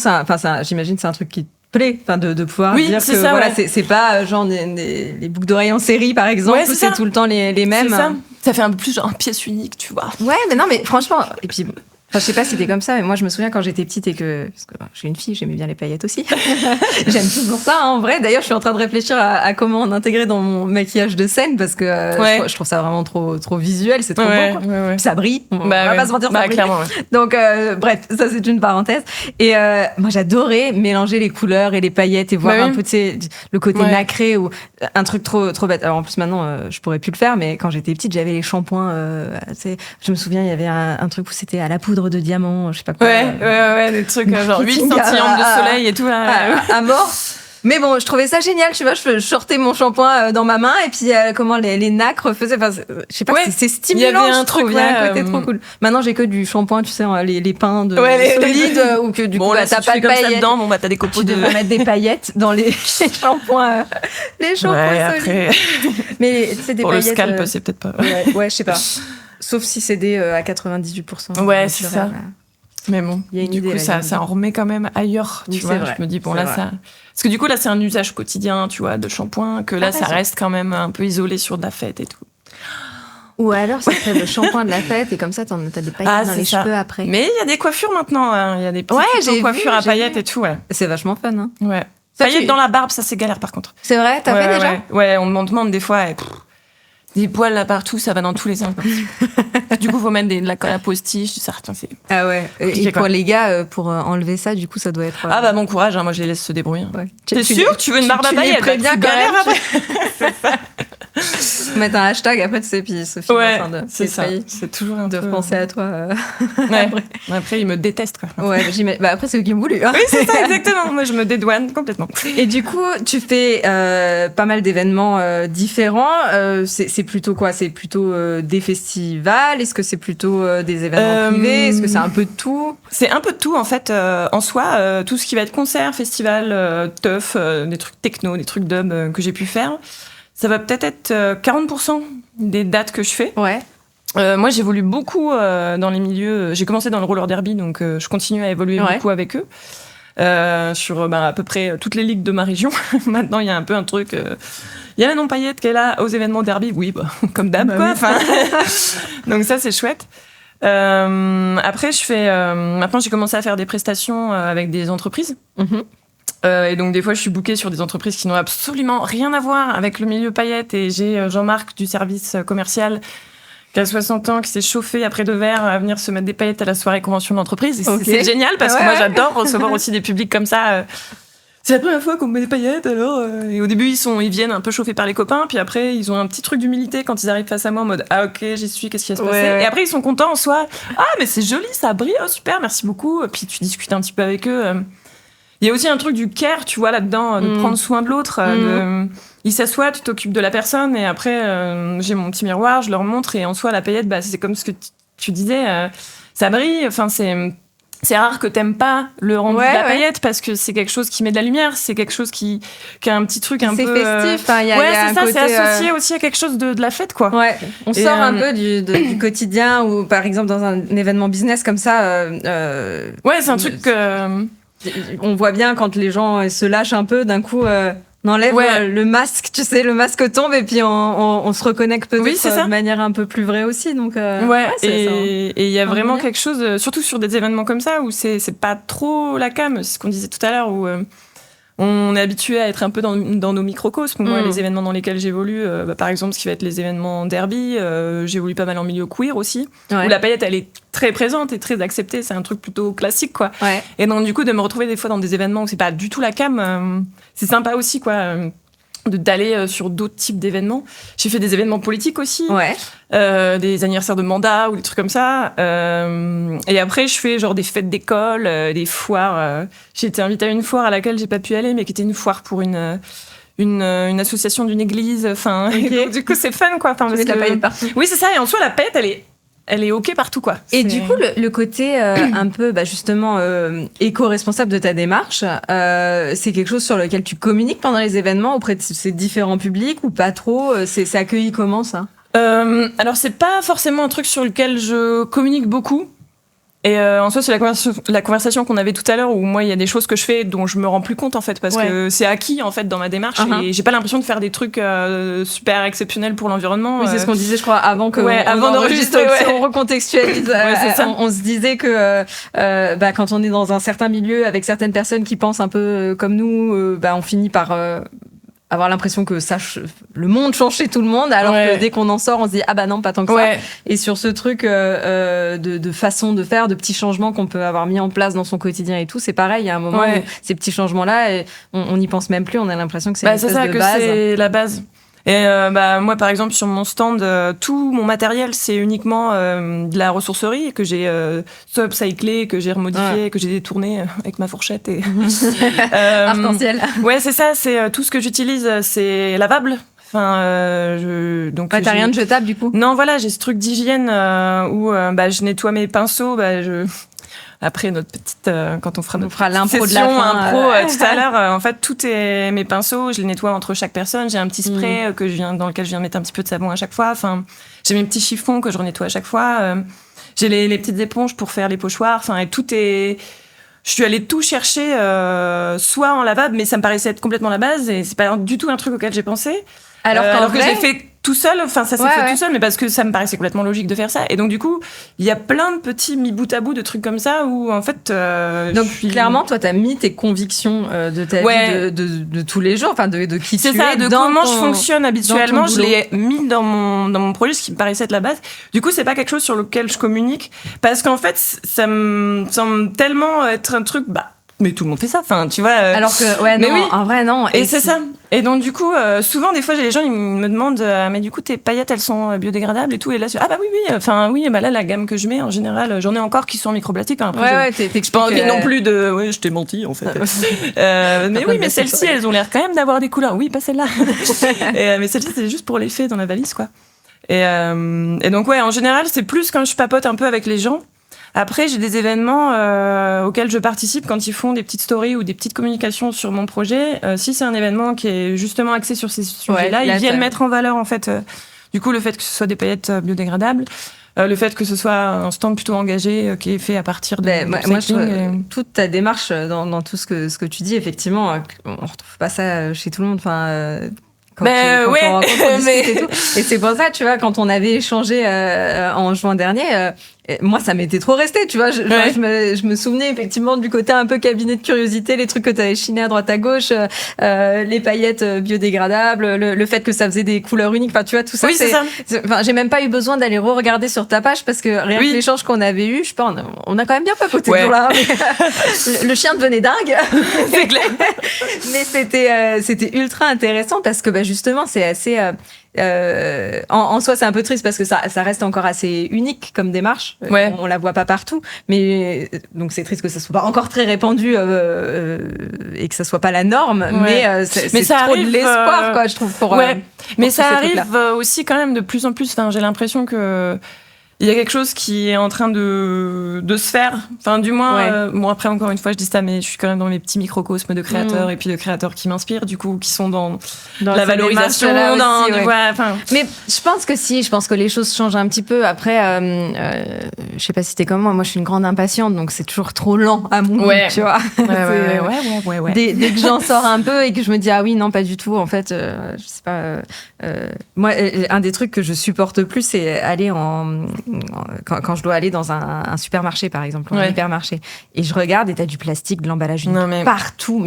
[SPEAKER 1] j'imagine c'est un truc qui te plaît, de pouvoir dire que
[SPEAKER 2] ça,
[SPEAKER 1] voilà, c'est pas genre les boucles d'oreilles en série par exemple où c'est tout le temps les mêmes.
[SPEAKER 2] C'est ça. Ça fait un peu plus genre pièce unique, tu vois.
[SPEAKER 1] Ouais, mais non, mais franchement, et puis. Enfin, je sais pas si c'était comme ça, mais moi je me souviens quand j'étais petite parce que je suis une fille, j'aimais bien les paillettes aussi. J'aime toujours ça, en vrai. D'ailleurs, je suis en train de réfléchir à comment en intégrer dans mon maquillage de scène parce que je trouve ça vraiment trop visuel, c'est trop beau. Quoi.
[SPEAKER 2] Ouais.
[SPEAKER 1] Puis ça brille, on va pas se mentir, ça brille.
[SPEAKER 2] Clairement.
[SPEAKER 1] Donc bref, ça c'est une parenthèse. Et moi j'adorais mélanger les couleurs et les paillettes et voir un peu le côté nacré ou un truc trop bête. Alors en plus maintenant, je pourrais plus le faire, mais quand j'étais petite, j'avais les shampoings. Je me souviens, il y avait un truc où c'était à la poudre de diamant, je sais pas quoi.
[SPEAKER 2] Ouais, des trucs genre 8 scintillants de soleil et tout.
[SPEAKER 1] À mort. Mais bon, je trouvais ça génial, tu vois, je sortais mon shampoing dans ma main et puis comment les nacres faisaient, je sais pas, c'est stimulant, il y avait un truc, il y a un côté trop cool. Maintenant, j'ai que du shampoing, tu sais, les pains de solides ou que du coup, t'as pas de paillettes.
[SPEAKER 2] Dedans, t'as des copeaux
[SPEAKER 1] tu devrais mettre des paillettes dans les shampoings, solides. Mais c'est des
[SPEAKER 2] pour
[SPEAKER 1] paillettes.
[SPEAKER 2] Pour le scalp, c'est peut-être pas.
[SPEAKER 1] Ouais, je sais pas. Sauf si c'est des à 98%.
[SPEAKER 2] Ouais, c'est ça. Mais bon,
[SPEAKER 1] il y a une
[SPEAKER 2] du
[SPEAKER 1] idée,
[SPEAKER 2] coup, ça en remet quand même ailleurs, tu vois.
[SPEAKER 1] Vrai.
[SPEAKER 2] Je me dis, bon, là, ça... Parce que du coup, là, c'est un usage quotidien, tu vois, de shampoing, que là, ça reste quand même un peu isolé sur de la fête et tout.
[SPEAKER 1] Ou alors, ça serait le shampoing de la fête et comme ça, t'as des paillettes dans les cheveux après.
[SPEAKER 2] Mais il y a des coiffures maintenant, hein. Il y a des petites coiffures à paillettes et tout,
[SPEAKER 1] C'est vachement fun, hein.
[SPEAKER 2] Ouais. Paillettes dans la barbe, ça, c'est galère, par contre.
[SPEAKER 1] C'est vrai, t'as fait déjà?
[SPEAKER 2] Ouais, on me demande des fois... Des poils là partout, ça va dans tous les sens. Du coup, faut mettre de la colle à postiche, certains, c'est...
[SPEAKER 1] Ah ouais. Et pour les gars, pour enlever ça, du coup, ça doit être...
[SPEAKER 2] Ah bah bon courage, hein, moi je les laisse se débrouiller.
[SPEAKER 1] Ouais.
[SPEAKER 2] T'es sûr? Tu veux une barbe à paillettes?
[SPEAKER 1] Tu galères
[SPEAKER 2] après.
[SPEAKER 1] Mettre un hashtag après, tu sais, puis Sophie,
[SPEAKER 2] c'est ça. C'est toujours un
[SPEAKER 1] de
[SPEAKER 2] peu...
[SPEAKER 1] penser à toi.
[SPEAKER 2] Après, ils me détestent, quoi.
[SPEAKER 1] Ouais, après, c'est eux qui m'ont voulu. Hein.
[SPEAKER 2] Oui, c'est ça, exactement. Moi, je me dédouane complètement.
[SPEAKER 1] Et du coup, tu fais pas mal d'événements différents. C'est plutôt quoi? C'est plutôt des festivals? Est-ce que c'est plutôt des événements privés? Est-ce que c'est un peu de tout?
[SPEAKER 2] C'est un peu de tout, en fait. En soi, tout ce qui va être concert, festival, teuf, des trucs techno, des trucs dub que j'ai pu faire, ça va peut-être être 40% des dates que je fais.
[SPEAKER 1] Ouais.
[SPEAKER 2] Moi, j'évolue beaucoup dans les milieux. J'ai commencé dans le roller derby, donc je continue à évoluer beaucoup avec eux. Sur à peu près toutes les ligues de ma région. Maintenant, il y a un peu un truc... Il y a Manon Paillette qui est là aux événements derby. Oui, comme d'hab, quoi. Oui. Donc ça, c'est chouette. Après, maintenant, j'ai commencé à faire des prestations avec des entreprises. Mm-hmm. Et donc, des fois, je suis bookée sur des entreprises qui n'ont absolument rien à voir avec le milieu paillettes. Et j'ai Jean-Marc du service commercial qui a 60 ans, qui s'est chauffé après 2 verres à venir se mettre des paillettes à la soirée convention d'entreprise. Et c'est génial parce que moi, j'adore recevoir aussi des publics comme ça. C'est la première fois qu'on me met des paillettes, alors... Et au début, ils viennent un peu chauffés par les copains, puis après, ils ont un petit truc d'humilité quand ils arrivent face à moi en mode « Ah, ok, j'y suis, qu'est-ce qui va se passer ?» Et après, ils sont contents en soi. « Ah, mais c'est joli, ça brille, oh, super, merci beaucoup. » Puis tu discutes un petit peu avec eux. Il y a aussi un truc du care, tu vois, là-dedans, de prendre soin de l'autre. Ils s'assoient, tu t'occupes de la personne, et après, j'ai mon petit miroir, je leur montre, et en soi, la paillette, c'est comme ce que tu disais, ça brille, enfin, c'est rare que t'aimes pas le rendu de la paillette parce que c'est quelque chose qui met de la lumière, c'est quelque chose qui a un petit truc un peu...
[SPEAKER 1] C'est festif, il y a
[SPEAKER 2] c'est ça, côté, c'est associé aussi à quelque chose de la fête, quoi.
[SPEAKER 1] Ouais, on sort un peu du quotidien ou par exemple dans un événement business comme ça...
[SPEAKER 2] ouais, c'est un truc que...
[SPEAKER 1] On voit bien quand les gens se lâchent un peu, d'un coup... On enlève le masque, tu sais, le masque tombe et puis on se reconnecte peut-être de manière un peu plus vraie aussi. Donc,
[SPEAKER 2] et il y a vraiment quelque chose, surtout sur des événements comme ça, où c'est pas trop la cam, c'est ce qu'on disait tout à l'heure, où on est habitué à être un peu dans nos microcosmes. Moi, les événements dans lesquels j'évolue, par exemple, ce qui va être les événements derby, j'évolue pas mal en milieu queer aussi, où la paillette, elle est très présente et très acceptée. C'est un truc plutôt classique, quoi. Ouais. Et donc, du coup, de me retrouver des fois dans des événements où c'est pas du tout la cam, c'est sympa aussi, quoi. D'aller sur d'autres types d'événements. J'ai fait des événements politiques aussi, des anniversaires de mandat ou des trucs comme ça. Et après, je fais genre des fêtes d'école, des foires. J'ai été invitée à une foire à laquelle j'ai pas pu aller, mais qui était une foire pour une association d'une église. Enfin, donc, du coup, c'est fun, quoi. Enfin, parce
[SPEAKER 1] que la paillette partout.
[SPEAKER 2] Oui, c'est ça. Et en soi, la paillette, elle est OK partout, quoi.
[SPEAKER 1] Et du coup, le côté un peu, justement, éco-responsable de ta démarche, c'est quelque chose sur lequel tu communiques pendant les événements auprès de ces différents publics ou pas trop? C'est accueilli comment, ça?
[SPEAKER 2] Alors, c'est pas forcément un truc sur lequel je communique beaucoup. Et en soi, c'est la conversation qu'on avait tout à l'heure où moi, il y a des choses que je fais dont je me rends plus compte, en fait, parce que c'est acquis, en fait, dans ma démarche. Et j'ai pas l'impression de faire des trucs super exceptionnels pour l'environnement.
[SPEAKER 1] Oui, c'est ce qu'on disait, je crois, avant d'enregistrer. Si on recontextualise, on se disait que quand on est dans un certain milieu avec certaines personnes qui pensent un peu comme nous, on finit par avoir l'impression que le monde change chez tout le monde, alors que dès qu'on en sort, on se dit non, pas tant que ça. Et sur ce truc de façon de faire, de petits changements qu'on peut avoir mis en place dans son quotidien et tout, c'est pareil. Il y a un moment où ces petits changements-là, on n'y pense même plus. On a l'impression que c'est une espèce de base.
[SPEAKER 2] C'est la base. Et moi, par exemple, sur mon stand, tout mon matériel, c'est uniquement de la ressourcerie que j'ai soit upcyclé, que j'ai remodifié, que j'ai détourné avec ma fourchette. Et
[SPEAKER 1] arc-en-ciel.
[SPEAKER 2] Ouais, c'est ça. C'est tout ce que j'utilise, c'est lavable. Enfin,
[SPEAKER 1] t'as rien de jetable du coup?
[SPEAKER 2] Non, voilà, j'ai ce truc d'hygiène où je nettoie mes pinceaux. Après notre petite, quand on fera
[SPEAKER 1] l'impro de la fin,
[SPEAKER 2] tout à l'heure, en fait, tout est mes pinceaux, je les nettoie entre chaque personne. J'ai un petit spray dans lequel je viens mettre un petit peu de savon à chaque fois. Enfin, j'ai mes petits chiffons que je nettoie à chaque fois. J'ai les petites éponges pour faire les pochoirs. Enfin, et tout est. Je suis allée tout chercher, soit en lavable, mais ça me paraissait être complètement la base, et c'est pas du tout un truc auquel j'ai pensé. Alors que j'ai fait tout seul, enfin ça s'est fait tout seul, mais parce que ça me paraissait complètement logique de faire ça. Et donc du coup, il y a plein de petits mis bout à bout de trucs comme ça où en fait.
[SPEAKER 1] Donc clairement, toi, t'as mis tes convictions de ta vie de tous les jours, enfin de qui tu es.
[SPEAKER 2] C'est ça, de comment je fonctionne habituellement. Je l'ai mis dans mon projet, ce qui me paraissait être la base. Du coup, c'est pas quelque chose sur lequel je communique parce qu'en fait, ça me semble tellement être un truc. Mais tout le monde fait ça, enfin, tu vois.
[SPEAKER 1] Alors que, en vrai, non.
[SPEAKER 2] Et c'est ça. Et donc, du coup, souvent, des fois, j'ai les gens, ils me demandent, mais du coup, tes paillettes, elles sont biodégradables et tout. Et là, là, la gamme que je mets, en général, j'en ai encore qui sont en microplastique. Hein, après, j'ai pas envie non plus de, je t'ai menti, en fait. Mais oui, mais celles-ci, elles ont l'air quand même d'avoir des couleurs. Oui, pas celle-là. Mais celle-ci, c'est juste pour l'effet dans la valise, quoi. Et donc, en général, c'est plus quand je papote un peu avec les gens. Après, j'ai des événements auxquels je participe quand ils font des petites stories ou des petites communications sur mon projet. Si c'est un événement qui est justement axé sur ces sujets-là, ils viennent mettre en valeur, en fait, du coup, le fait que ce soit des paillettes biodégradables, le fait que ce soit un stand plutôt engagé qui est fait à partir de
[SPEAKER 1] toute ta démarche dans tout ce que tu dis, effectivement, on retrouve pas ça chez tout le monde. Enfin. On discute et tout. Et c'est pour ça, tu vois, quand on avait échangé en juin dernier, moi, ça m'était trop resté, tu vois. Je me souvenais effectivement du côté un peu cabinet de curiosité, les trucs que tu avais chinés à droite à gauche, les paillettes biodégradables, le fait que ça faisait des couleurs uniques. Enfin, tu vois, tout ça.
[SPEAKER 2] Oui, c'est ça.
[SPEAKER 1] Enfin, j'ai même pas eu besoin d'aller re-regarder sur ta page parce que rien que l'échange qu'on avait eu, je sais pas, on a quand même bien papoté ce jour-là. Le chien devenait dingue.
[SPEAKER 2] C'est clair.
[SPEAKER 1] Mais c'était ultra intéressant parce que justement, c'est assez. En soi, c'est un peu triste parce que ça reste encore assez unique comme démarche. On la voit pas partout, mais donc c'est triste que ça soit pas encore très répandu et que ça soit pas la norme. Mais c'est
[SPEAKER 2] ça
[SPEAKER 1] trop
[SPEAKER 2] arrive,
[SPEAKER 1] de l'espoir, quoi, je trouve.
[SPEAKER 2] Mais ça arrive aussi quand même de plus en plus. Enfin, j'ai l'impression que il y a quelque chose qui est en train de se faire. Enfin, du moins, après, encore une fois, je dis ça, mais je suis quand même dans mes petits microcosmes de créateurs et puis de créateurs qui m'inspirent, du coup, qui sont dans la valorisation.
[SPEAKER 1] Mais je pense que je pense que les choses changent un petit peu. Après, je sais pas si t'es comme moi. Moi, je suis une grande impatiente, donc c'est toujours trop lent à mon goût, tu vois. Dès que j'en sors un peu et que je me dis, ah oui, non, pas du tout. En fait, je sais pas. Moi, un des trucs que je supporte plus, c'est aller quand je dois aller dans un supermarché, par exemple, un hypermarché, et je regarde et t'as du plastique, de l'emballage partout.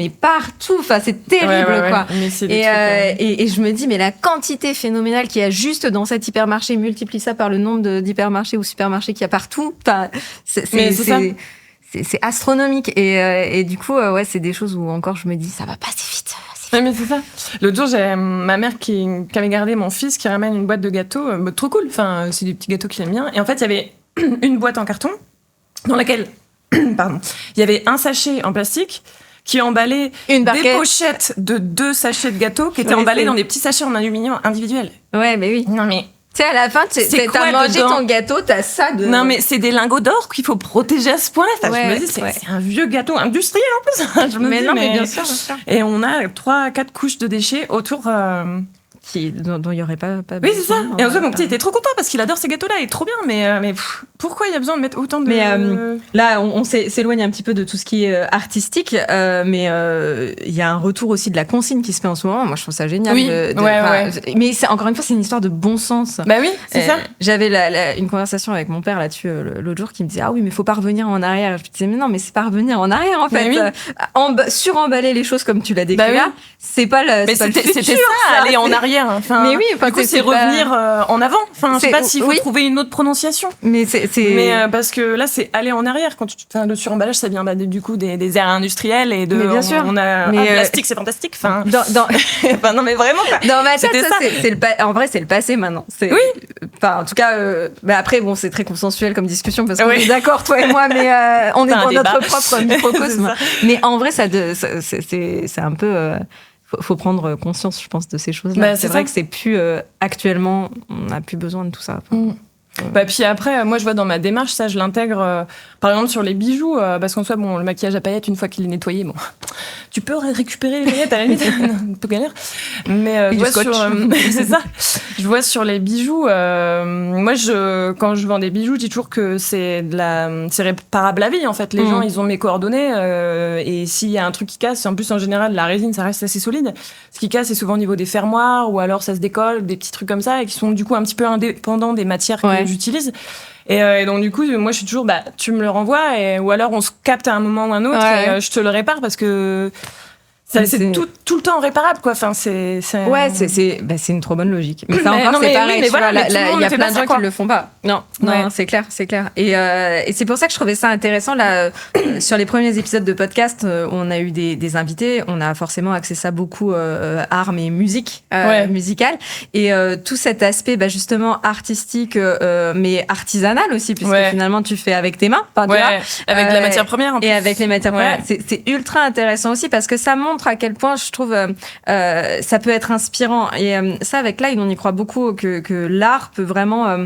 [SPEAKER 1] Enfin, c'est terrible, quoi. Et je me dis, mais la quantité phénoménale qu'il y a juste dans cet hypermarché, multiplie ça par le nombre d'hypermarchés ou supermarchés qu'il y a partout. Enfin, c'est astronomique. Et du coup, c'est des choses où encore je me dis, ça va passer vite.
[SPEAKER 2] Ouais, mais c'est ça. L'autre jour, j'ai ma mère qui avait gardé mon fils qui ramène une boîte de gâteaux. Trop cool. Enfin, c'est des petits gâteaux qu'il aime bien. Et en fait, il y avait une boîte en carton dans laquelle, il y avait un sachet en plastique qui emballait des pochettes de 2 sachets de gâteaux qui étaient emballés dans des petits sachets en aluminium individuels.
[SPEAKER 1] Ouais, mais oui.
[SPEAKER 2] Non, mais...
[SPEAKER 1] Tu sais, à la fin, t'as mangé ton gâteau, t'as ça de...
[SPEAKER 2] Non, mais c'est des lingots d'or qu'il faut protéger à ce point-là. Enfin, je me dis, c'est un vieux gâteau industriel en plus.
[SPEAKER 1] Mais bien sûr.
[SPEAKER 2] Et on a 3-4 couches de déchets autour...
[SPEAKER 1] dont il n'y aurait pas
[SPEAKER 2] oui, c'est ça. Et en fait, mon petit était trop content parce qu'il adore ces gâteaux-là, il est trop bien. Mais pourquoi il y a besoin de mettre autant de...
[SPEAKER 1] Mais là, on s'éloigne un petit peu de tout ce qui est artistique, mais il y a un retour aussi de la consigne qui se fait en ce moment. Moi, je trouve ça génial.
[SPEAKER 2] Oui,
[SPEAKER 1] mais encore une fois, c'est une histoire de bon sens.
[SPEAKER 2] Bah oui, c'est ça.
[SPEAKER 1] J'avais une conversation avec mon père là-dessus l'autre jour qui me disait, ah oui, mais faut pas revenir en arrière. Je me disais, mais non, mais c'est pas revenir en arrière, en fait. Suremballer les choses comme tu l'as décrit là, c'est pas le
[SPEAKER 2] c'était ça, aller en arrière. Enfin,
[SPEAKER 1] mais oui,
[SPEAKER 2] du coup, c'est revenir en avant. Enfin, je sais pas s'il faut trouver une autre prononciation.
[SPEAKER 1] Mais
[SPEAKER 2] parce que là, c'est aller en arrière. Quand tu fais le suremballage, ça vient du coup des aires industrielles et de.
[SPEAKER 1] Mais bien sûr.
[SPEAKER 2] Plastique, c'est fantastique. Enfin, non, mais vraiment.
[SPEAKER 1] Dans ma tête, en vrai, c'est le passé maintenant.
[SPEAKER 2] Oui.
[SPEAKER 1] Enfin, en tout cas, après, bon, c'est très consensuel comme discussion parce qu'on est d'accord, toi et moi, mais on est dans notre propre microcosme. Mais en vrai, c'est un peu. Faut prendre conscience, je pense, de ces choses-là. C'est vrai que c'est plus actuellement, on n'a plus besoin de tout ça.
[SPEAKER 2] Puis après, moi, je vois dans ma démarche, ça, je l'intègre, par exemple, sur les bijoux, parce qu'en soi, le maquillage à paillettes, une fois qu'il est nettoyé, tu peux récupérer les paillettes à la limite, un peu galère. Mais c'est ça. Je vois sur les bijoux, moi, quand je vends des bijoux, je dis toujours que c'est réparable à vie, en fait. Les gens, ils ont mes coordonnées, et s'il y a un truc qui casse, en plus, en général, la résine, ça reste assez solide. Ce qui casse, c'est souvent au niveau des fermoirs, ou alors ça se décolle, des petits trucs comme ça, et qui sont du coup un petit peu indépendants des matières que j'utilise. Et donc, du coup, moi, je suis toujours, tu me le renvoies, ou alors on se capte à un moment ou un autre, et je te le répare parce que c'est tout le temps réparable, quoi. Enfin, c'est
[SPEAKER 1] une trop bonne logique. Mais ça encore, c'est pareil. Il y a plein de gens qui le font pas. Non, c'est clair. Et c'est pour ça que je trouvais ça intéressant, là, sur les premiers épisodes de podcast, on a eu des invités, on a forcément axé ça beaucoup art, mais musique, musicale. Et tout cet aspect, justement, artistique, mais artisanal aussi, puisque finalement, tu fais avec tes mains.
[SPEAKER 2] Avec la matière première, en plus.
[SPEAKER 1] Et avec les matières premières. C'est ultra intéressant aussi, parce que ça montre à quel point je trouve ça peut être inspirant. Et ça, avec Clyde, on y croit beaucoup, que l'art peut vraiment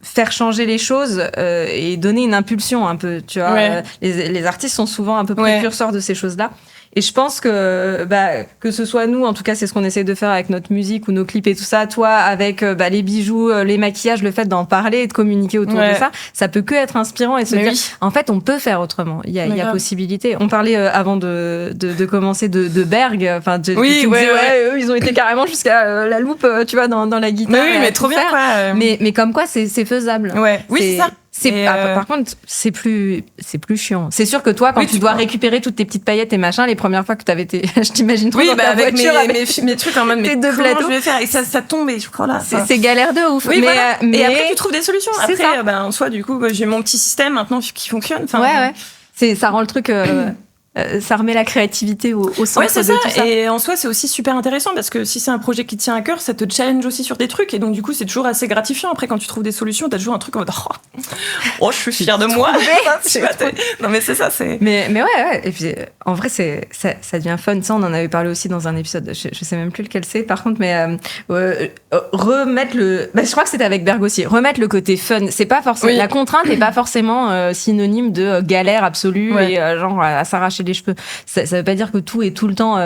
[SPEAKER 1] faire changer les choses et donner une impulsion un peu, tu vois. Les artistes sont souvent un peu précurseurs de ces choses-là. Et je pense que ce soit nous, en tout cas, c'est ce qu'on essaie de faire avec notre musique ou nos clips et tout ça. Toi, avec les bijoux, les maquillages, le fait d'en parler et de communiquer autour de ça peut que être inspirant et se dire, en fait, on peut faire autrement. Il y a possibilité. On parlait avant de commencer de Berg. Enfin, eux, ils ont été carrément jusqu'à la loupe, tu vois, dans la guitare.
[SPEAKER 2] Mais trop bien, quoi.
[SPEAKER 1] Mais comme quoi, c'est faisable.
[SPEAKER 2] Oui, c'est ça.
[SPEAKER 1] Par contre, c'est plus chiant. C'est sûr que toi, quand tu dois récupérer toutes tes petites paillettes et machin, les premières fois que t'avais je t'imagine trop dans ta
[SPEAKER 2] avec
[SPEAKER 1] voiture
[SPEAKER 2] mes trucs en mode, mais comment je vais faire? Et ça tombe, et je crois là.
[SPEAKER 1] C'est galère de ouf.
[SPEAKER 2] Oui, mais après, tu trouves des solutions. Après, en soi, du coup, j'ai mon petit système maintenant qui fonctionne.
[SPEAKER 1] Ça rend le truc. Ça remet la créativité au centre de tout ça.
[SPEAKER 2] Et en soi, c'est aussi super intéressant parce que si c'est un projet qui te tient à cœur, ça te challenge aussi sur des trucs. Et donc, du coup, c'est toujours assez gratifiant. Après, quand tu trouves des solutions, t'as toujours un truc en mode oh, je suis fière de moi. Non, mais c'est ça.
[SPEAKER 1] Mais Et puis, en vrai, ça devient fun. Ça, on en avait parlé aussi dans un épisode. Je sais même plus lequel c'est, par contre, mais remettre le. Je crois que c'était avec Berg aussi. Remettre le côté fun. C'est pas forcément. La contrainte n'est pas forcément synonyme de galère absolue et genre à s'arracher les cheveux. Ça veut pas dire que tout est tout le temps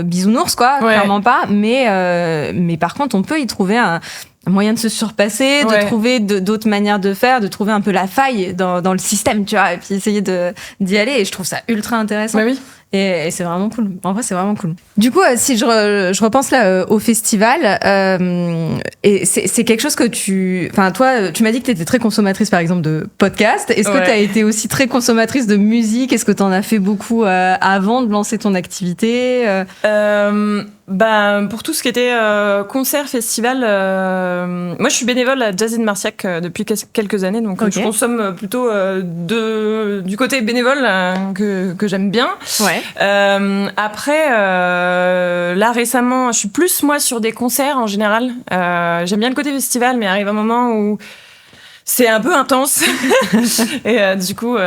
[SPEAKER 1] bisounours, quoi, clairement pas, mais par contre on peut y trouver un moyen de se surpasser, de trouver d'autres manières de faire, de trouver un peu la faille dans le système, tu vois, et puis essayer d'y aller, et je trouve ça ultra intéressant. Et c'est vraiment cool. En vrai, c'est vraiment cool. Du coup, si je repense là au festival, et c'est quelque chose que enfin, toi, tu m'as dit que tu étais très consommatrice, par exemple, de podcasts. Est-ce que tu as été aussi très consommatrice de musique? Est-ce que tu en as fait beaucoup avant de lancer ton activité?
[SPEAKER 2] Pour tout ce qui était concert, festival, moi je suis bénévole à Jazz in Marciac depuis quelques années, donc je consomme plutôt du côté bénévole que j'aime bien.
[SPEAKER 1] Ouais.
[SPEAKER 2] Après, là récemment, je suis plus moi sur des concerts en général. J'aime bien le côté festival, mais arrive un moment où c'est un peu intense. Et du coup,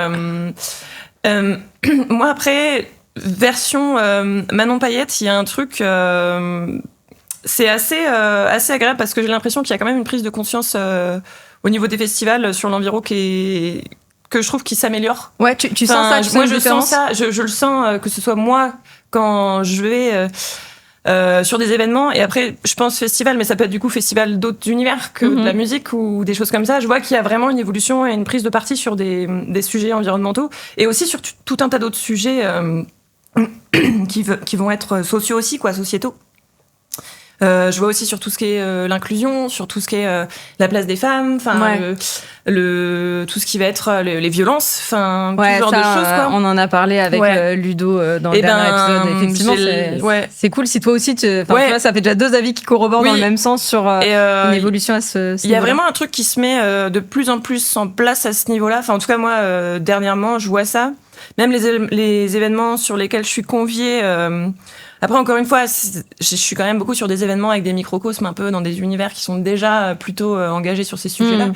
[SPEAKER 2] moi après... Version Manon Payette, il y a un truc, c'est assez agréable parce que j'ai l'impression qu'il y a quand même une prise de conscience au niveau des festivals sur l'environ que je trouve qui s'améliore.
[SPEAKER 1] Ouais, tu sens ça?
[SPEAKER 2] Moi, je sens ça. Je le sens que ce soit moi quand je vais sur des événements, et après je pense festival, mais ça peut être du coup festival d'autres univers que de la musique ou des choses comme ça. Je vois qu'il y a vraiment une évolution et une prise de parti sur des sujets environnementaux et aussi sur tout un tas d'autres sujets qui vont être sociaux aussi, sociétaux. Je vois aussi sur tout ce qui est l'inclusion, sur tout ce qui est la place des femmes, tout ce qui va être les violences, tout genre de choses.
[SPEAKER 1] On en a parlé avec Ludo dans le dernier épisode. Effectivement, c'est cool si toi aussi, tu vois, ça fait déjà 2 avis qui corroborent dans le même sens sur une évolution à ce niveau-là.
[SPEAKER 2] Il y a vraiment un truc qui se met de plus en plus en place à ce niveau-là. Enfin, en tout cas, moi, dernièrement, je vois ça. Même les événements sur lesquels je suis conviée. Après, encore une fois, je suis quand même beaucoup sur des événements avec des microcosmes un peu dans des univers qui sont déjà plutôt engagés sur ces sujets-là.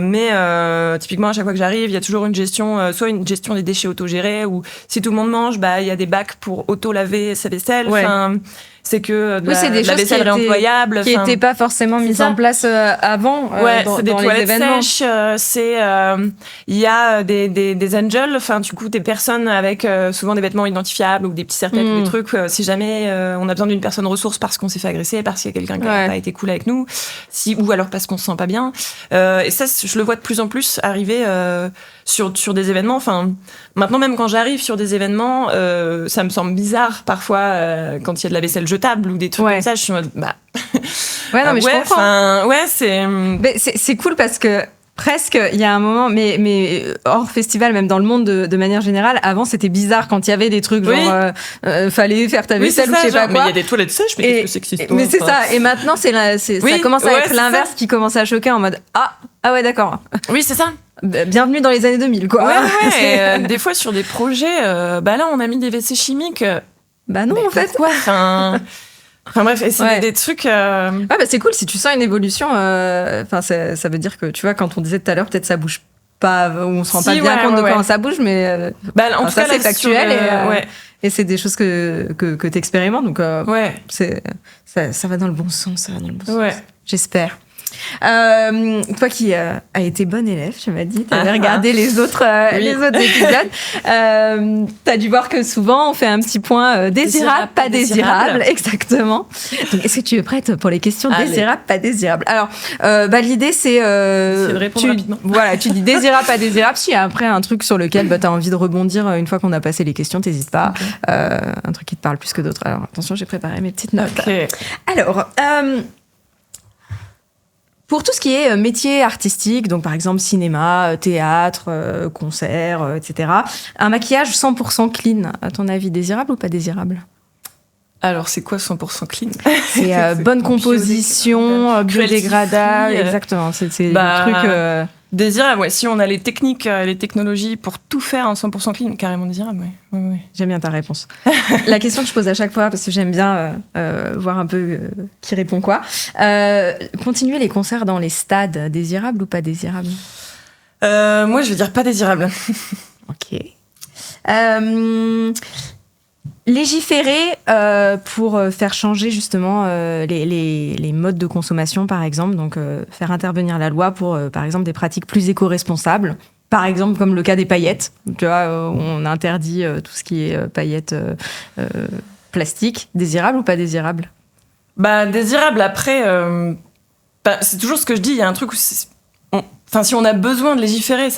[SPEAKER 2] Mais typiquement, à chaque fois que j'arrive, il y a toujours une gestion, soit une gestion des déchets autogérés, ou si tout le monde mange, il y a des bacs pour auto-laver sa vaisselle. C'est que la vaisselle réemployable.
[SPEAKER 1] Qui n'étaient pas forcément mises en place avant
[SPEAKER 2] c'est des toilettes sèches. Il y a des angels, du coup des personnes avec souvent des vêtements identifiables ou des petits serre-têtes ou des trucs. Si jamais on a besoin d'une personne ressource parce qu'on s'est fait agresser, parce qu'il y a quelqu'un qui n'a pas été cool avec nous, ou alors parce qu'on se sent pas bien. Et ça, je le vois de plus en plus arriver sur des événements. Maintenant, même quand j'arrive sur des événements, ça me semble bizarre parfois quand il y a de la vaisselle jetable ou des trucs comme ça. Je suis en mode,
[SPEAKER 1] je comprends. C'est cool parce que presque, il y a un moment, mais hors festival, même dans le monde de manière générale, avant c'était bizarre quand il y avait des trucs genre fallait faire ta vaisselle ou je sais pas quoi.
[SPEAKER 2] Mais il y a des toilettes sèches, mais qu'est-ce que c'est que cette histoire?
[SPEAKER 1] Mais c'est ça. Et maintenant ça commence à être l'inverse qui commence à choquer en mode ah ouais d'accord.
[SPEAKER 2] Oui, c'est ça.
[SPEAKER 1] Bienvenue dans les années 2000 quoi.
[SPEAKER 2] Et, des fois sur des projets, là on a mis des WC chimiques.
[SPEAKER 1] Non en fait
[SPEAKER 2] quoi. Bref, c'est des trucs.
[SPEAKER 1] C'est cool si tu sens une évolution. Ça veut dire que tu vois, quand on disait tout à l'heure, peut-être ça bouge pas, ou on se rend pas bien compte de comment ça bouge, mais
[SPEAKER 2] en tout cas,
[SPEAKER 1] c'est factuel et c'est des choses que t'expérimentes. Donc ça va dans le bon sens, j'espère. Toi qui a été bonne élève, tu m'as dit, tu avais regardé les autres épisodes, t'as dû voir que souvent on fait un petit point désirable, pas désirable. Exactement. Donc, est-ce que tu es prête pour les questions désirable, pas désirable? Alors, l'idée c'est
[SPEAKER 2] de répondre rapidement.
[SPEAKER 1] Voilà, tu dis désirable, pas désirable. Si après un truc sur lequel t'as envie de rebondir une fois qu'on a passé les questions, t'hésites pas. Un truc qui te parle plus que d'autres. Alors attention, j'ai préparé mes petites notes. Alors. Pour tout ce qui est métier artistique, donc par exemple cinéma, théâtre, concert, etc., un maquillage 100% clean, à ton avis, désirable ou pas désirable?
[SPEAKER 2] Alors, c'est quoi 100% clean?
[SPEAKER 1] C'est bonne composition, biodégradable, exactement. C'est des trucs...
[SPEAKER 2] Désirable, si on a les techniques, les technologies pour tout faire en 100% clean, carrément désirable, oui.
[SPEAKER 1] J'aime bien ta réponse. La question que je pose à chaque fois, parce que j'aime bien voir un peu qui répond quoi. Continuer les concerts dans les stades, désirable ou pas désirable?
[SPEAKER 2] Moi, je vais dire pas désirable.
[SPEAKER 1] Ok. Légiférer pour faire changer justement les modes de consommation, par exemple, donc faire intervenir la loi pour, par exemple, des pratiques plus éco-responsables, par exemple comme le cas des paillettes, tu vois, on interdit tout ce qui est paillettes plastiques. Désirable ou pas désirable?
[SPEAKER 2] Désirable, après, c'est toujours ce que je dis, il y a un truc où si on a besoin de légiférer,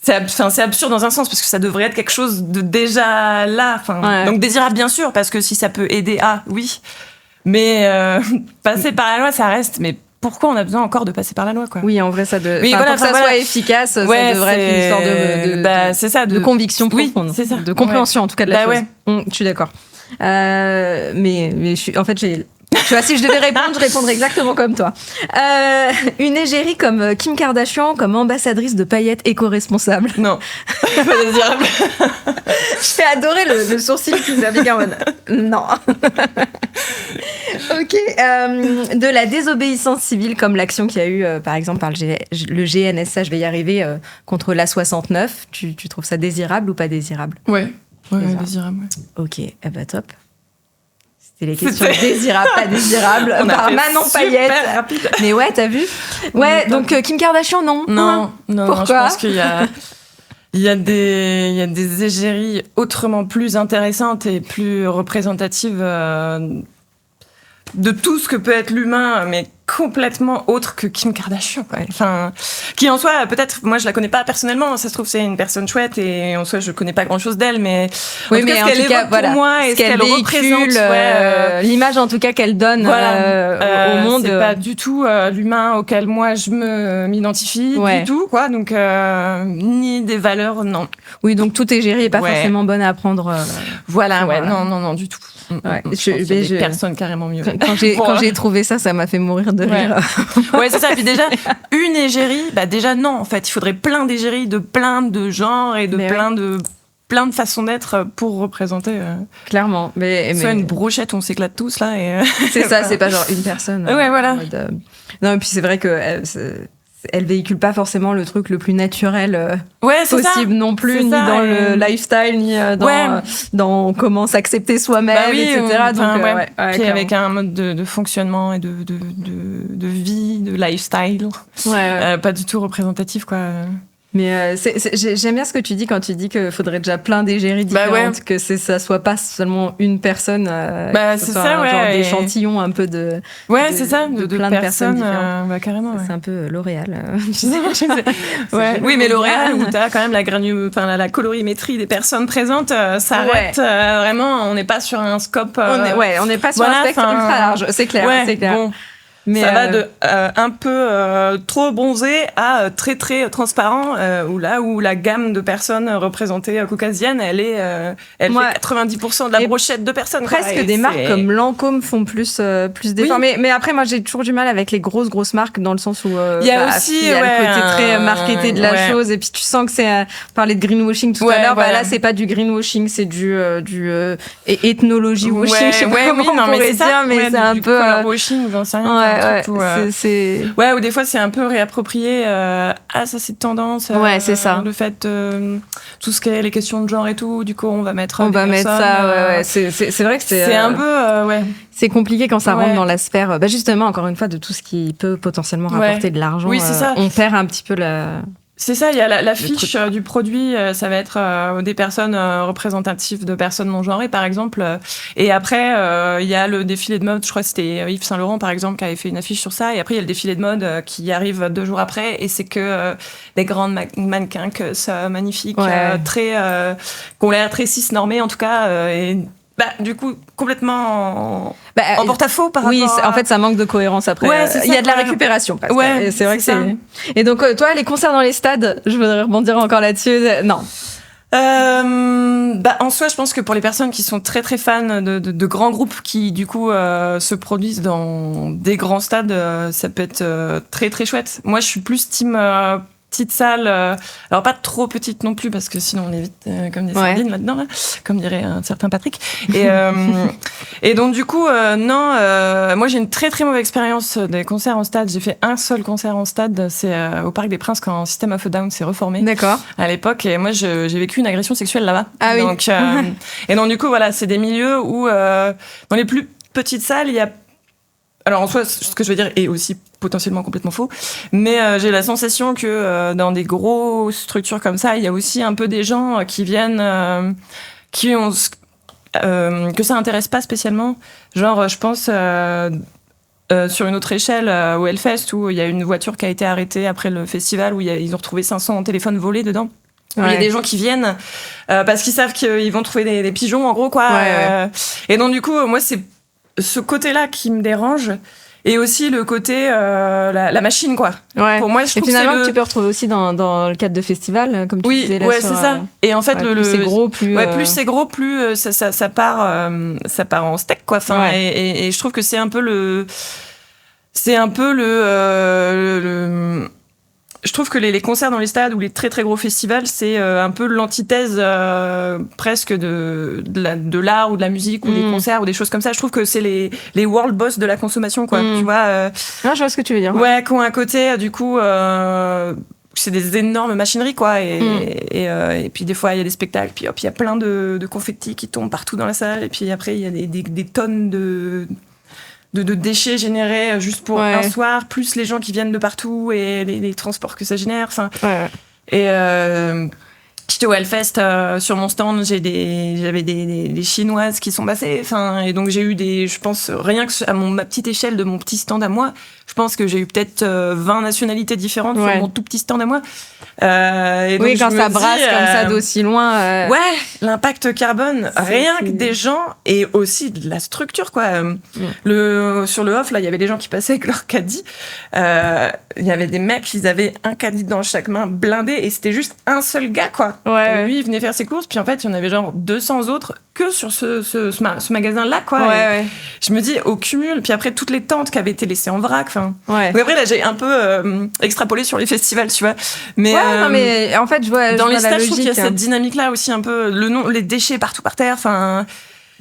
[SPEAKER 2] c'est absurde dans un sens parce que ça devrait être quelque chose de déjà là. Donc désirable bien sûr parce que si ça peut aider oui. Mais passer par la loi, ça reste. Mais pourquoi on a besoin encore de passer par la loi, quoi?
[SPEAKER 1] Oui, en vrai, pour que ça soit efficace, ça devrait être une histoire de conviction profonde,
[SPEAKER 2] c'est ça.
[SPEAKER 1] De compréhension en tout cas de la chose. Je suis d'accord. Mais en fait, tu vois, si je devais répondre, je répondrais exactement comme toi. Une égérie comme Kim Kardashian, comme ambassadrice de paillettes éco-responsable.
[SPEAKER 2] Non, pas désirable.
[SPEAKER 1] J'ai adoré le sourcil qui s'applique en mode non. Ok. De la désobéissance civile, comme l'action qu'il y a eu, par exemple, par le GNSA, je vais y arriver, contre l'A69. Tu trouves ça désirable ou pas désirable?
[SPEAKER 2] Ouais, désirable.
[SPEAKER 1] Ok, top. C'était les questions désirables, pas désirables, par Manon Payette.
[SPEAKER 2] Rapide.
[SPEAKER 1] Mais ouais, t'as vu? Ouais, donc Kim Kardashian, non.
[SPEAKER 2] Non,
[SPEAKER 1] pourquoi?
[SPEAKER 2] Je pense qu'il y a des égéries autrement plus intéressantes et plus représentatives de tout ce que peut être l'humain, mais complètement autre que Kim Kardashian, quoi. Enfin, qui en soi, peut-être, moi je la connais pas personnellement, ça se trouve c'est une personne chouette et en soi je connais pas grand chose d'elle, mais en tout cas, ce qu'elle évoque pour moi et ce qu'elle représente,
[SPEAKER 1] l'image en tout cas qu'elle donne au monde,
[SPEAKER 2] c'est pas du tout l'humain auquel moi je m'identifie du tout, quoi. Donc ni des valeurs, non.
[SPEAKER 1] Oui, donc toute égérie est pas forcément bonne à prendre.
[SPEAKER 2] Non, du tout. Des personnes carrément mieux.
[SPEAKER 1] Quand j'ai trouvé ça m'a fait mourir de rire.
[SPEAKER 2] Ouais, c'est ça. Puis déjà, une égérie, déjà non, en fait. Il faudrait plein d'égéries de plein de genres et de plein de façons d'être pour représenter.
[SPEAKER 1] Clairement.
[SPEAKER 2] Soit une brochette, on s'éclate tous, là. Et
[SPEAKER 1] c'est ça, c'est pas genre une personne.
[SPEAKER 2] Ouais, voilà.
[SPEAKER 1] Non, et puis c'est vrai que elle véhicule pas forcément le truc le plus naturel possible non plus, ni dans le lifestyle, ni dans comment s'accepter soi-même, etc. Donc,
[SPEAKER 2] puis avec un mode de fonctionnement et de vie, de lifestyle, pas du tout représentatif, quoi.
[SPEAKER 1] Mais j'aime bien ce que tu dis quand tu dis qu'il faudrait déjà plein d'égéries différentes, que ça soit pas seulement une personne,
[SPEAKER 2] c'est ça,
[SPEAKER 1] genre d'échantillon un peu de
[SPEAKER 2] c'est ça, de plein de personnes différentes. Carrément.
[SPEAKER 1] C'est un peu L'Oréal.
[SPEAKER 2] Oui, mais L'Oréal où t'as quand même la colorimétrie des personnes présentes, ça arrête vraiment. On n'est pas sur un scope.
[SPEAKER 1] On n'est pas sur un spectre ultra large. C'est clair.
[SPEAKER 2] Bon. Mais ça va de un peu trop bronzé à très très transparent, où la gamme de personnes représentées caucasiennes, elle fait 90% de la brochette de personnes.
[SPEAKER 1] Presque des marques comme Lancôme font plus d'efforts. Mais après, moi, j'ai toujours du mal avec les grosses marques dans le sens où
[SPEAKER 2] il y a aussi
[SPEAKER 1] le côté très marketé de la chose. Et puis tu sens que c'est parler de greenwashing tout à l'heure. Là, c'est pas du greenwashing, c'est du ethnology washing. Je sais pas comment on pourrait dire, mais c'est un peu
[SPEAKER 2] color washing, j'en sais rien. Ou des fois c'est un peu réapproprié. Ça c'est tendance.
[SPEAKER 1] C'est ça.
[SPEAKER 2] Le fait tout ce qui est les questions de genre et tout. Du coup on va mettre.
[SPEAKER 1] Ça. C'est vrai que c'est
[SPEAKER 2] un peu
[SPEAKER 1] c'est compliqué quand ça rentre dans la sphère. Justement, encore une fois, de tout ce qui peut potentiellement rapporter de l'argent.
[SPEAKER 2] Oui, c'est ça.
[SPEAKER 1] On perd un petit peu la.
[SPEAKER 2] C'est ça, il y a la fiche du produit, ça va être des personnes représentatives de personnes non genrées, par exemple. Et après, il y a le défilé de mode, je crois que c'était Yves Saint Laurent, par exemple, qui avait fait une affiche sur ça. Et après, il y a le défilé de mode qui arrive 2 jours après, et c'est que des grandes mannequins que ça magnifiques, qui ont l'air très cis-normés, en tout cas, et du coup, complètement en porte-à-faux par rapport
[SPEAKER 1] en fait, ça manque de cohérence après. Il y a de la récupération. C'est vrai que
[SPEAKER 2] ça.
[SPEAKER 1] Et donc, toi, les concerts dans les stades, je voudrais rebondir encore là-dessus. Non.
[SPEAKER 2] En soi, je pense que pour les personnes qui sont très très fans de grands groupes qui du coup se produisent dans des grands stades, ça peut être très très chouette. Moi, je suis plus team petite salle, alors pas trop petite non plus parce que sinon on est vite comme des sardines là-dedans, comme dirait un certain Patrick. Et donc du coup, moi j'ai une très très mauvaise expérience des concerts en stade. J'ai fait un seul concert en stade, c'est au Parc des Princes quand System of a Down s'est reformé.
[SPEAKER 1] D'accord.
[SPEAKER 2] À l'époque, et moi j'ai vécu une agression sexuelle là-bas.
[SPEAKER 1] Ah oui.
[SPEAKER 2] Donc, et donc du coup voilà, c'est des milieux où dans les plus petites salles il y a. Alors en soi, ce que je veux dire est aussi potentiellement complètement faux, mais j'ai la sensation que dans des grosses structures comme ça, il y a aussi un peu des gens qui viennent, qui ont que ça intéresse pas spécialement. Genre, je pense sur une autre échelle au Hellfest où il y a une voiture qui a été arrêtée après le festival où ils ont retrouvé 500 téléphones volés dedans. Il y a des gens qui viennent parce qu'ils savent qu'ils vont trouver des pigeons, en gros, quoi. Et donc, du coup, moi, c'est ce côté-là qui me dérange. Et aussi le côté la machine, quoi. Pour moi, je trouve
[SPEAKER 1] finalement que tu peux retrouver aussi dans le cadre de festivals, comme tu disais là.
[SPEAKER 2] Ouais, c'est ça. Et en fait,
[SPEAKER 1] plus c'est gros, plus
[SPEAKER 2] c'est gros, plus ça part en steak, quoi. Enfin, et je trouve que c'est un peu le je trouve que les concerts dans les stades ou les très très gros festivals, c'est un peu l'antithèse presque de l'art ou de la musique ou des concerts ou des choses comme ça. Je trouve que c'est les world boss de la consommation, quoi. Tu vois.
[SPEAKER 1] Non, je vois ce que tu veux dire.
[SPEAKER 2] Ouais, qui ont un côté du coup. C'est des énormes machineries, quoi. Et puis des fois il y a des spectacles, puis hop, il y a plein de confettis qui tombent partout dans la salle, et puis après il y a des tonnes de déchets générés juste pour un soir, plus les gens qui viennent de partout et les transports que ça génère. Enfin, et j'étais au Hellfest, sur mon stand, j'avais des Chinoises qui sont passées. Enfin, et donc j'ai eu je pense, rien que à ma petite échelle de mon petit stand à moi, je pense que j'ai eu peut-être 20 nationalités différentes sur mon tout petit stand à moi. Et donc
[SPEAKER 1] quand ça brasse comme ça d'aussi loin.
[SPEAKER 2] Ouais, l'impact carbone, rien que des gens et aussi de la structure, quoi. Sur le off, là, il y avait des gens qui passaient avec leur caddie. Il y avait des mecs, ils avaient un caddie dans chaque main, blindé, et c'était juste un seul gars, quoi. Et lui, il venait faire ses courses, puis en fait, il y en avait genre 200 autres que sur ce magasin-là, quoi. Je me dis, au cumul, puis après, toutes les tentes qui avaient été laissées en vrac, enfin. Donc après, là, j'ai un peu extrapolé sur les festivals, tu vois. Mais,
[SPEAKER 1] non, mais en fait, je vois.
[SPEAKER 2] Dans les stages,
[SPEAKER 1] je
[SPEAKER 2] trouve qu'il y a cette dynamique-là aussi, un peu, les déchets partout par terre, enfin.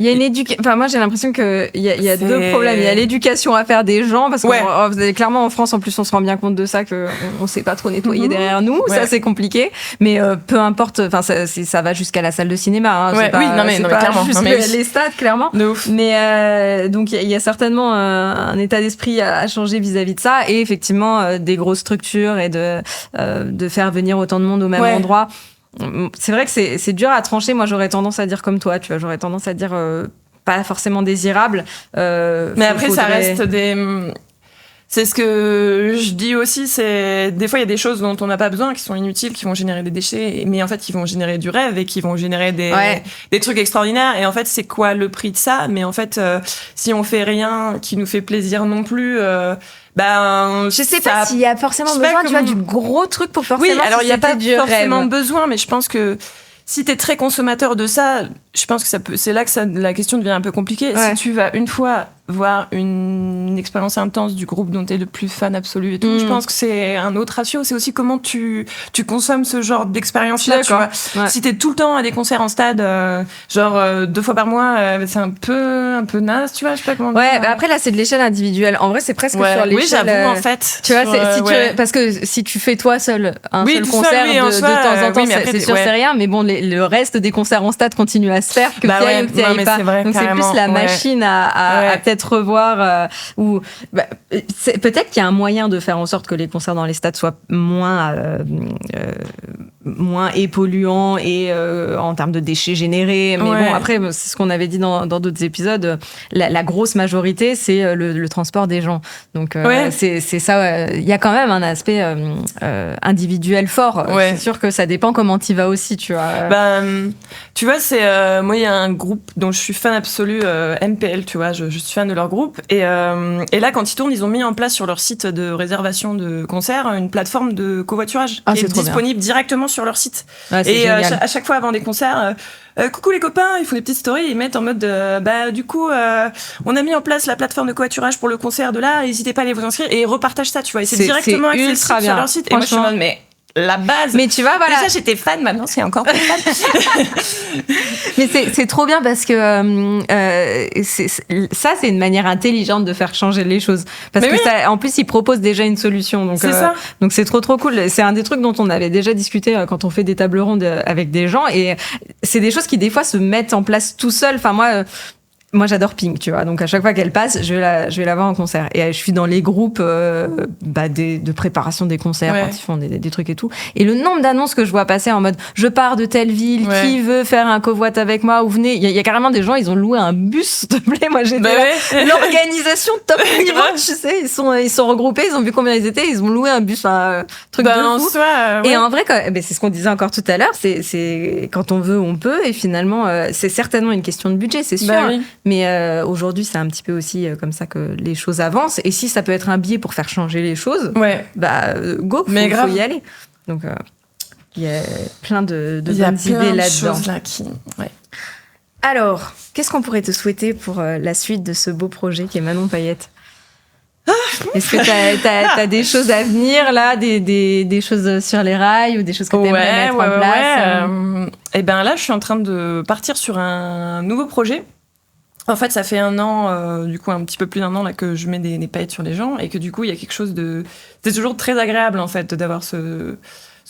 [SPEAKER 1] Il y a une éducation. Enfin, moi, j'ai l'impression qu'il y a deux problèmes. Il y a l'éducation à faire des gens, parce que clairement, en France, en plus, on se rend bien compte de ça, qu'on sait pas trop nettoyer derrière nous. Ça, c'est compliqué. Mais peu importe. Enfin, ça va jusqu'à la salle de cinéma. Hein.
[SPEAKER 2] C'est pas
[SPEAKER 1] clairement.
[SPEAKER 2] Juste
[SPEAKER 1] les stades, clairement.
[SPEAKER 2] De ouf.
[SPEAKER 1] Mais donc, il y a certainement un état d'esprit à changer vis-à-vis de ça, et effectivement, des grosses structures et de faire venir autant de monde au même endroit. C'est vrai que c'est dur à trancher. Moi, j'aurais tendance à dire comme toi, tu vois. J'aurais tendance à dire pas forcément désirable.
[SPEAKER 2] Mais après, ça reste des... C'est ce que je dis aussi, c'est des fois il y a des choses dont on n'a pas besoin, qui sont inutiles, qui vont générer des déchets, mais en fait qui vont générer du rêve et qui vont générer des trucs extraordinaires. Et en fait, c'est quoi le prix de ça? Mais en fait, si on fait rien qui nous fait plaisir non plus, je sais
[SPEAKER 1] pas s'il y a forcément besoin, tu vois, du gros truc pour forcément.
[SPEAKER 2] Oui, alors il y a pas forcément
[SPEAKER 1] rêve.
[SPEAKER 2] besoin, mais je pense que si t'es très consommateur de ça, je pense que c'est là que la question devient un peu compliquée. Si tu vas une fois voir une expérience intense du groupe dont t'es le plus fan absolu et tout, je pense que c'est un autre ratio. C'est aussi comment tu consommes ce genre d'expérience-là, tu vois. Si t'es tout le temps à des concerts en stade, 2 fois par mois, c'est un peu naze, tu vois, je sais pas comment dire.
[SPEAKER 1] Après là, c'est de l'échelle individuelle. En vrai, c'est presque sur l'échelle.
[SPEAKER 2] Oui, j'avoue, en fait.
[SPEAKER 1] Tu vois, parce que si tu fais toi seul un seul concert de temps en temps, c'est sûr, c'est rien, mais bon, le reste des concerts en stade continuent à se faire, que tu ailles ou que tu ailles pas.
[SPEAKER 2] Vrai,
[SPEAKER 1] donc c'est plus la machine à peut-être revoir ou peut-être qu'il y a un moyen de faire en sorte que les concerts dans les stades soient moins polluants et en termes de déchets générés. Mais bon, après, c'est ce qu'on avait dit dans d'autres épisodes. La grosse majorité, c'est le transport des gens. Donc c'est ça. Il y a quand même un aspect individuel fort. C'est sûr que ça dépend comment t'y vas aussi, tu vois.
[SPEAKER 2] Tu vois, moi, il y a un groupe dont je suis fan absolu, MPL, tu vois, je suis fan de leur groupe. Et là, quand ils tournent, ils ont mis en place sur leur site de réservation de concerts une plateforme de covoiturage qui est disponible directement sur leur site. Et à chaque fois, avant des concerts, coucou les copains, ils font des petites stories, ils mettent en mode du coup, on a mis en place la plateforme de covoiturage pour le concert de là, n'hésitez pas à aller vous inscrire, et ils repartagent ça, tu vois. Et c'est directement accessible sur leur site. Et moi, je suis en mode, mais la base.
[SPEAKER 1] Mais tu vois, voilà.
[SPEAKER 2] Déjà, j'étais fan, maintenant, c'est encore plus fan.
[SPEAKER 1] Mais c'est trop bien parce que ça, c'est une manière intelligente de faire changer les choses. Parce que ça, en plus, ils proposent déjà une solution. Donc, donc c'est trop cool. C'est un des trucs dont on avait déjà discuté quand on fait des tables rondes avec des gens. Et c'est des choses qui, des fois, se mettent en place tout seul. Enfin, moi... moi j'adore Pink, tu vois, donc à chaque fois qu'elle passe, je vais la voir en concert. Et je suis dans les groupes de préparation des concerts, quand ils font des trucs et tout. Et le nombre d'annonces que je vois passer en mode je pars de telle ville, qui veut faire un covoit avec moi, ou venez. Il y a carrément des gens, ils ont loué un bus, s'il te plaît. Moi j'étais l'organisation top niveau, tu sais, ils sont regroupés, ils ont vu combien ils étaient, ils ont loué un bus, un truc de fou. Et en vrai, c'est ce qu'on disait encore tout à l'heure, c'est quand on veut, on peut. Et finalement, c'est certainement une question de budget, c'est sûr. Mais aujourd'hui, c'est un petit peu aussi comme ça que les choses avancent. Et si ça peut être un biais pour faire changer les choses, go, faut y aller. Donc, il y a plein de bonnes idées là-dedans. Alors, qu'est-ce qu'on pourrait te souhaiter pour la suite de ce beau projet qui est Manon Payette ? Est-ce que t'as des choses à venir, là, des choses sur les rails ou des choses que t'aimerais mettre en place
[SPEAKER 2] Et ben là, je suis en train de partir sur un nouveau projet. En fait, ça fait 1 an, du coup, un petit peu plus d'1 an là, que je mets des paillettes sur les gens et que du coup, il y a quelque chose de... C'est toujours très agréable, en fait, d'avoir ce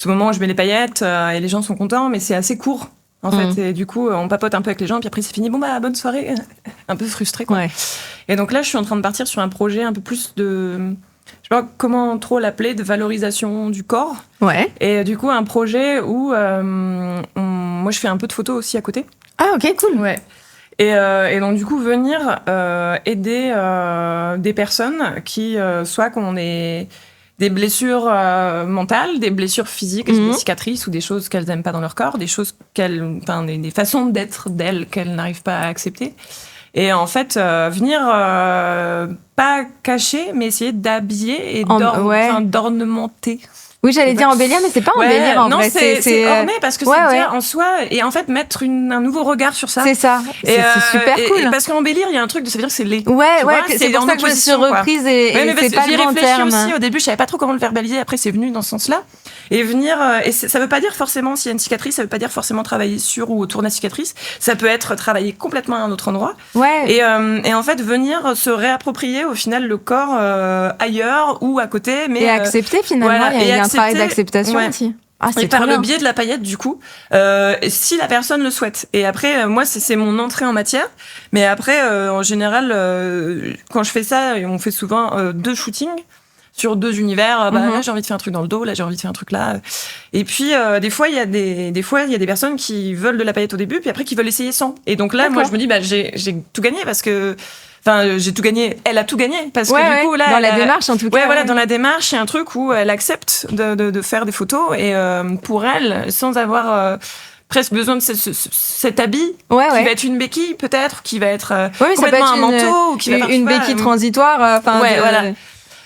[SPEAKER 2] moment où je mets les paillettes et les gens sont contents, mais c'est assez court, en fait. Et du coup, on papote un peu avec les gens, puis après, c'est fini. Bon, bonne soirée. Un peu frustré, quoi. Ouais. Et donc là, je suis en train de partir sur un projet un peu plus de... Je sais pas comment trop l'appeler, de valorisation du corps. Ouais. Et du coup, un projet où moi, je fais un peu de photos aussi à côté.
[SPEAKER 1] Ah, ok, cool.
[SPEAKER 2] Ouais. Et donc, du coup, venir aider des personnes qui, soit qu'on ait des blessures mentales, des blessures physiques, des cicatrices ou des choses qu'elles n'aiment pas dans leur corps, des choses des façons d'être d'elles qu'elles n'arrivent pas à accepter. Et en fait, venir pas cacher, mais essayer d'habiller et d'ornementer.
[SPEAKER 1] Oui, j'allais dire embellir, mais c'est pas embellir en vrai.
[SPEAKER 2] Non, c'est orner parce que c'est bien en soi. Et en fait, mettre un nouveau regard sur ça.
[SPEAKER 1] C'est ça. C'est super cool.
[SPEAKER 2] Et parce qu'embellir, il y a un truc ça veut dire que c'est laid.
[SPEAKER 1] C'est pour ça que je me suis reprise et c'est pas le bon terme.
[SPEAKER 2] Aussi, au début, je savais pas trop comment le verbaliser. Après, c'est venu dans ce sens-là. Et venir, et ça veut pas dire forcément, s'il y a une cicatrice, ça veut pas dire forcément travailler sur ou autour de la cicatrice. Ça peut être travailler complètement à un autre endroit. Et en fait, venir se réapproprier au final le corps ailleurs ou à côté. Mais,
[SPEAKER 1] et accepter finalement, il y a un travail d'acceptation aussi.
[SPEAKER 2] Et par le biais de la paillette, du coup, si la personne le souhaite. Et après, moi, c'est mon entrée en matière. Mais après, en général, quand je fais ça, on fait souvent 2 shootings sur 2 univers. Là, j'ai envie de faire un truc dans le dos, là, j'ai envie de faire un truc là. Et puis, des fois, il y a des personnes qui veulent de la paillette au début, puis après, qui veulent essayer sans. Et donc là, moi, je me dis, j'ai tout gagné parce que... Enfin, j'ai tout gagné. Elle a tout gagné parce que du coup là,
[SPEAKER 1] dans la démarche en tout cas.
[SPEAKER 2] Voilà, dans la démarche, il y a un truc où elle accepte de faire des photos et pour elle, sans avoir presque besoin de cet habit qui va être une béquille peut-être, qui va être complètement un manteau, ou qui va
[SPEAKER 1] une béquille transitoire.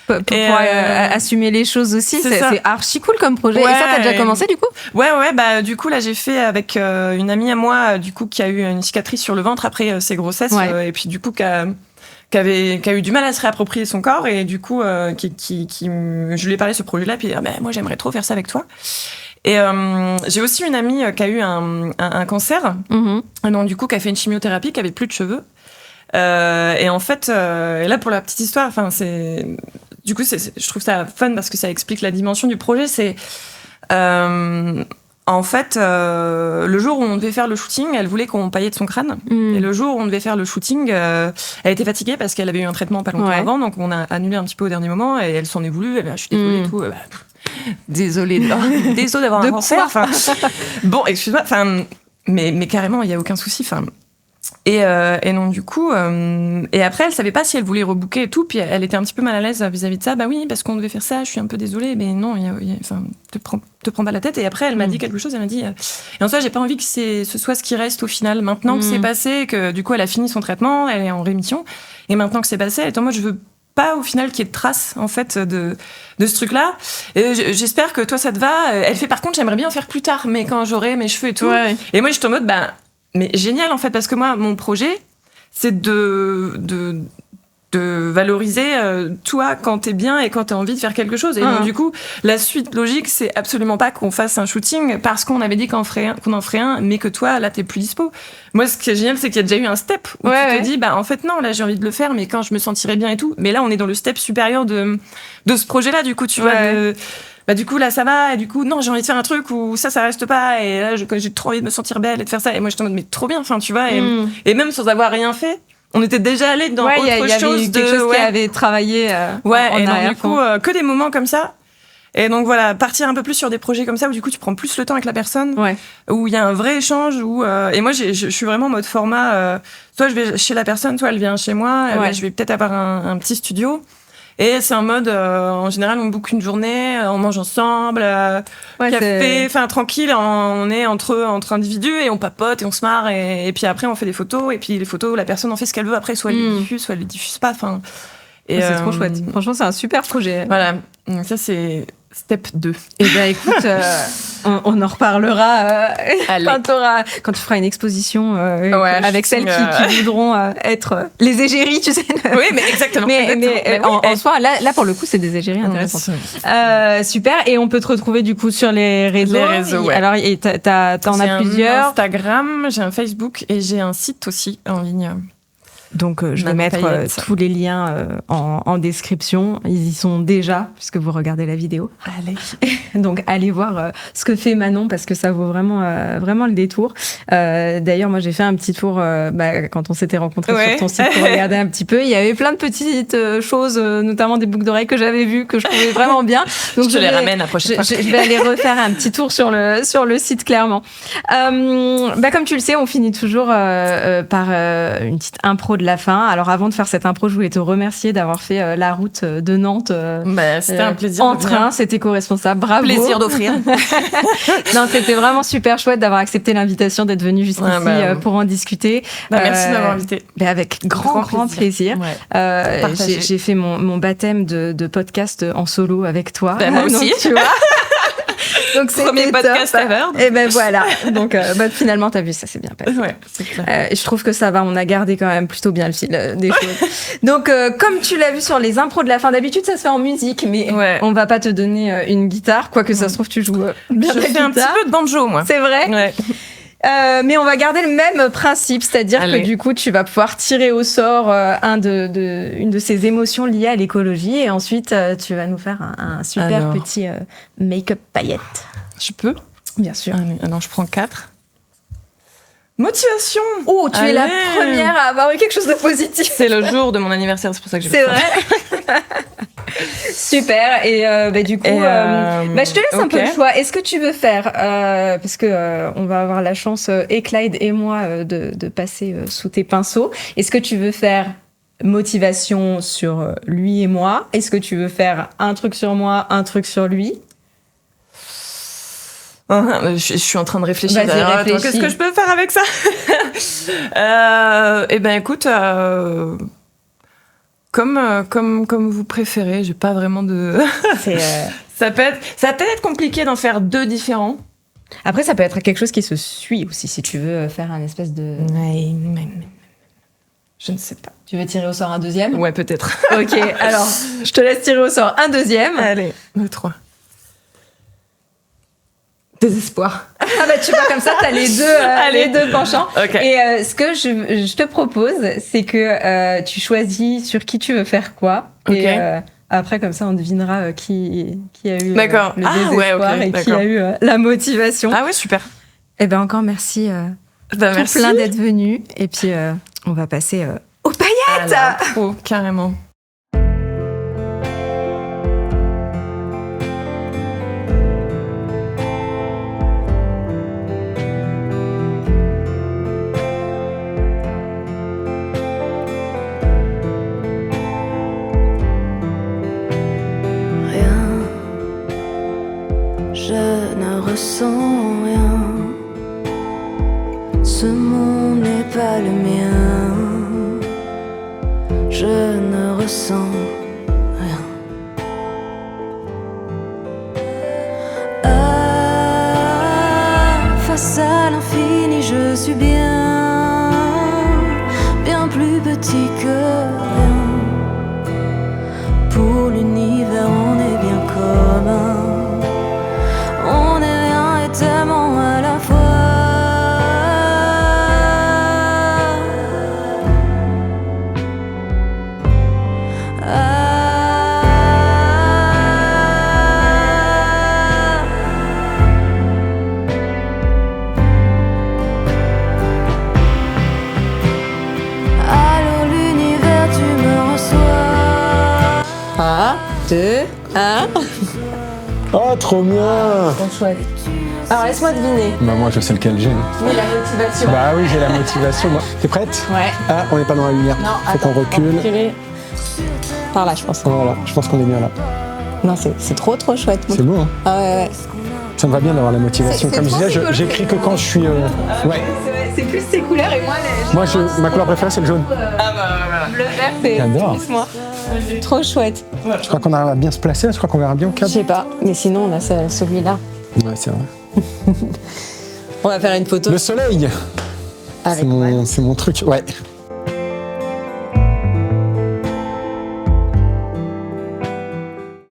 [SPEAKER 1] Pour assumer les choses aussi, c'est archi cool comme projet. Et ça, t'as déjà commencé du coup ?
[SPEAKER 2] Du coup là, j'ai fait avec une amie à moi, du coup, qui a eu une cicatrice sur le ventre après ses grossesses, et puis du coup qui a eu du mal à se réapproprier son corps, et du coup, je lui ai parlé de ce projet-là, puis moi j'aimerais trop faire ça avec toi. Et j'ai aussi une amie qui a eu un cancer, donc du coup qui a fait une chimiothérapie, qui avait plus de cheveux. Et en fait, et là pour la petite histoire, du coup, je trouve ça fun parce que ça explique la dimension du projet. C'est en fait le jour où on devait faire le shooting, elle voulait qu'on paillette son crâne. Et le jour où on devait faire le shooting, elle était fatiguée parce qu'elle avait eu un traitement pas longtemps avant, donc on a annulé un petit peu au dernier moment et elle s'en est voulu. Je suis désolée et tout. Désolée d'avoir un cancer. Bon, excuse-moi. Mais carrément, il y a aucun souci. Et donc du coup, et après elle savait pas si elle voulait rebooker et tout, puis elle était un petit peu mal à l'aise vis-à-vis de ça. Oui, parce qu'on devait faire ça, je suis un peu désolée, mais non, te prends pas la tête. Et après elle m'a dit quelque chose, elle m'a dit et en soi j'ai pas envie que ce soit ce qui reste au final. Maintenant que c'est passé, que du coup elle a fini son traitement, elle est en rémission, et maintenant que c'est passé, moi je veux pas au final qu'il y ait de traces en fait de ce truc-là. Et j'espère que toi ça te va. Elle fait par contre j'aimerais bien en faire plus tard, mais quand j'aurai mes cheveux et tout. Et moi je suis en mode mais génial en fait, parce que moi mon projet c'est de valoriser toi quand t'es bien et quand t'as envie de faire quelque chose. Et donc du coup la suite logique c'est absolument pas qu'on fasse un shooting parce qu'on avait dit qu'on en ferait un, mais que toi là t'es plus dispo. Moi ce qui est génial c'est qu'il y a déjà eu un step où tu te dis en fait non, là j'ai envie de le faire, mais quand je me sentirai bien et tout. Mais là on est dans le step supérieur de ce projet là, du coup tu vois. Du coup là ça va, et du coup non, j'ai envie de faire un truc où ça reste pas, et là j'ai trop envie de me sentir belle et de faire ça, et moi je t'en mode mais trop bien, tu vois, et même sans avoir rien fait, on était déjà allé dans autre chose
[SPEAKER 1] quelque chose qui avait travaillé en
[SPEAKER 2] et donc,
[SPEAKER 1] arrière.
[SPEAKER 2] Du coup, que des moments comme ça. Et donc voilà, partir un peu plus sur des projets comme ça où du coup tu prends plus le temps avec la personne, où il y a un vrai échange. Et moi, je suis vraiment en mode format. Soit je vais chez la personne, soit elle vient chez moi. Je vais peut-être avoir un petit studio. Et c'est un mode, en général, on book une journée, on mange ensemble, café, enfin tranquille, on est entre individus et on papote et on se marre. Et puis après, on fait des photos. Et puis les photos, la personne en fait ce qu'elle veut. Après, soit elle les diffuse, soit elle les diffuse pas. Enfin.
[SPEAKER 1] Et c'est trop chouette. Franchement, c'est un super projet.
[SPEAKER 2] Voilà. Donc ça, c'est step 2.
[SPEAKER 1] Et ben écoute, on en reparlera quand tu feras une exposition avec celles qui voudront être les égéries, tu sais.
[SPEAKER 2] Oui, mais exactement.
[SPEAKER 1] Mais en soi, là pour le coup, c'est des égéries intéressantes. Super. Et on peut te retrouver du coup sur les réseaux.
[SPEAKER 2] Les réseaux,
[SPEAKER 1] Alors, t'en as plusieurs.
[SPEAKER 2] J'ai un Instagram, j'ai un Facebook et j'ai un site aussi en ligne.
[SPEAKER 1] Donc, je vais mettre tous les liens en description. Ils y sont déjà, puisque vous regardez la vidéo.
[SPEAKER 2] Allez.
[SPEAKER 1] Donc, allez voir ce que fait Manon, parce que ça vaut vraiment le détour. D'ailleurs, moi, j'ai fait un petit tour quand on s'était rencontrés sur ton site pour regarder un petit peu. Il y avait plein de petites choses, notamment des boucles d'oreilles que j'avais vues, que je trouvais vraiment bien. Donc,
[SPEAKER 2] je les ramène la prochaine fois.
[SPEAKER 1] Je vais aller refaire un petit tour sur le site, clairement. Comme tu le sais, on finit toujours par une petite impro de la fin. Alors avant de faire cette impro, je voulais te remercier d'avoir fait la route de Nantes
[SPEAKER 2] c'était un plaisir
[SPEAKER 1] en train, c'était éco-responsable, bravo.
[SPEAKER 2] Plaisir d'offrir.
[SPEAKER 1] Non, c'était vraiment super chouette d'avoir accepté l'invitation, d'être venu jusqu'ici pour en discuter.
[SPEAKER 2] Merci de m'avoir invité.
[SPEAKER 1] Avec grand plaisir. J'ai fait mon baptême de podcast en solo avec toi.
[SPEAKER 2] Moi aussi.
[SPEAKER 1] Donc, tu vois. Donc c'est
[SPEAKER 2] premier podcast ever.
[SPEAKER 1] Et ben voilà. Donc finalement t'as vu, ça s'est bien passé.
[SPEAKER 2] Ouais, c'est clair.
[SPEAKER 1] Et je trouve que ça va, on a gardé quand même plutôt bien le fil des choses. Donc comme tu l'as vu sur les impros de la fin, d'habitude ça se fait en musique, mais on va pas te donner une guitare, quoique ça se trouve tu joues bien la guitare.
[SPEAKER 2] Je fais un petit peu de banjo moi.
[SPEAKER 1] C'est vrai.
[SPEAKER 2] Ouais.
[SPEAKER 1] Mais on va garder le même principe, c'est-à-dire que du coup, tu vas pouvoir tirer au sort une de ces émotions liées à l'écologie, et ensuite, tu vas nous faire un super petit make-up paillette.
[SPEAKER 2] Je peux ?
[SPEAKER 1] Bien sûr.
[SPEAKER 2] Alors, je prends 4. Motivation.
[SPEAKER 1] Oh, tu es la première à avoir eu quelque chose de positif.
[SPEAKER 2] C'est le jour de mon anniversaire, c'est pour ça que j'ai
[SPEAKER 1] fait ça. C'est vrai. Super. Et du coup, je te laisse un peu le choix. Est-ce que tu veux faire, parce que on va avoir la chance, et Clyde et moi, de passer sous tes pinceaux. Est-ce que tu veux faire motivation sur lui et moi? Est-ce que tu veux faire un truc sur moi, un truc sur lui?
[SPEAKER 2] Je suis en train de réfléchir. Qu'est-ce que je peux faire avec ça? Écoute, comme vous préférez. J'ai pas vraiment de. Ça peut être compliqué d'en faire 2 différents.
[SPEAKER 1] Après, ça peut être quelque chose qui se suit aussi, si tu veux faire un espèce de.
[SPEAKER 2] Je ne sais pas.
[SPEAKER 1] Tu veux tirer au sort un deuxième?
[SPEAKER 2] Ouais, peut-être.
[SPEAKER 1] Ok, alors, je te laisse tirer au sort un deuxième.
[SPEAKER 2] Allez, le 3. Désespoir.
[SPEAKER 1] Ah bah tu vois, comme ça t'as les deux penchants.
[SPEAKER 2] Okay.
[SPEAKER 1] Et ce que je te propose, c'est que tu choisis sur qui tu veux faire quoi.
[SPEAKER 2] Okay.
[SPEAKER 1] Et après, comme ça, on devinera qui a eu le
[SPEAKER 2] désespoir
[SPEAKER 1] et qui a eu la motivation.
[SPEAKER 2] Ah ouais, super.
[SPEAKER 1] Et ben encore merci.
[SPEAKER 2] Merci.
[SPEAKER 1] Plein d'être venu. Et puis on va passer aux paillettes.
[SPEAKER 2] Oh, carrément.
[SPEAKER 3] Je ne ressens rien. Ce monde n'est pas le mien. Je ne ressens rien. Face à l'infini, je suis bien plus petit que rien. Pour l'univers, on est bien commun. On est rien et tellement à la fois.
[SPEAKER 1] Hein?
[SPEAKER 4] Oh, trop bien.
[SPEAKER 1] Trop chouette. Alors laisse-moi deviner.
[SPEAKER 4] Bah moi je sais lequel j'ai.
[SPEAKER 1] Oui, la motivation.
[SPEAKER 4] Bah oui, j'ai la motivation. Moi. T'es prête?
[SPEAKER 1] Ouais.
[SPEAKER 4] Ah, on n'est pas dans la lumière.
[SPEAKER 1] Non,
[SPEAKER 4] Faut qu'on recule.
[SPEAKER 1] Par là, je pense.
[SPEAKER 4] Voilà, je pense qu'on est bien là.
[SPEAKER 1] Non, c'est trop chouette.
[SPEAKER 4] C'est beau, hein?
[SPEAKER 1] Ah ouais.
[SPEAKER 4] Ça me va bien d'avoir la motivation.
[SPEAKER 1] C'est
[SPEAKER 4] Comme je
[SPEAKER 1] trop
[SPEAKER 4] disais,
[SPEAKER 1] rigolo.
[SPEAKER 4] j'écris que quand je suis... Ouais.
[SPEAKER 1] C'est plus ces couleurs et moi,
[SPEAKER 4] Ma couleur préférée, c'est le jaune.
[SPEAKER 1] le vert, c'est
[SPEAKER 4] J'adore.
[SPEAKER 1] plus moi. Trop chouette.
[SPEAKER 4] Je crois qu'on arrive à bien se placer. Je crois qu'on verra bien au
[SPEAKER 1] Je
[SPEAKER 4] cadre.
[SPEAKER 1] sais pas, mais sinon, on a celui-là.
[SPEAKER 4] Ouais, c'est vrai.
[SPEAKER 1] On va faire une photo
[SPEAKER 4] Le soleil,
[SPEAKER 1] avec moi.
[SPEAKER 4] c'est mon truc. Ouais.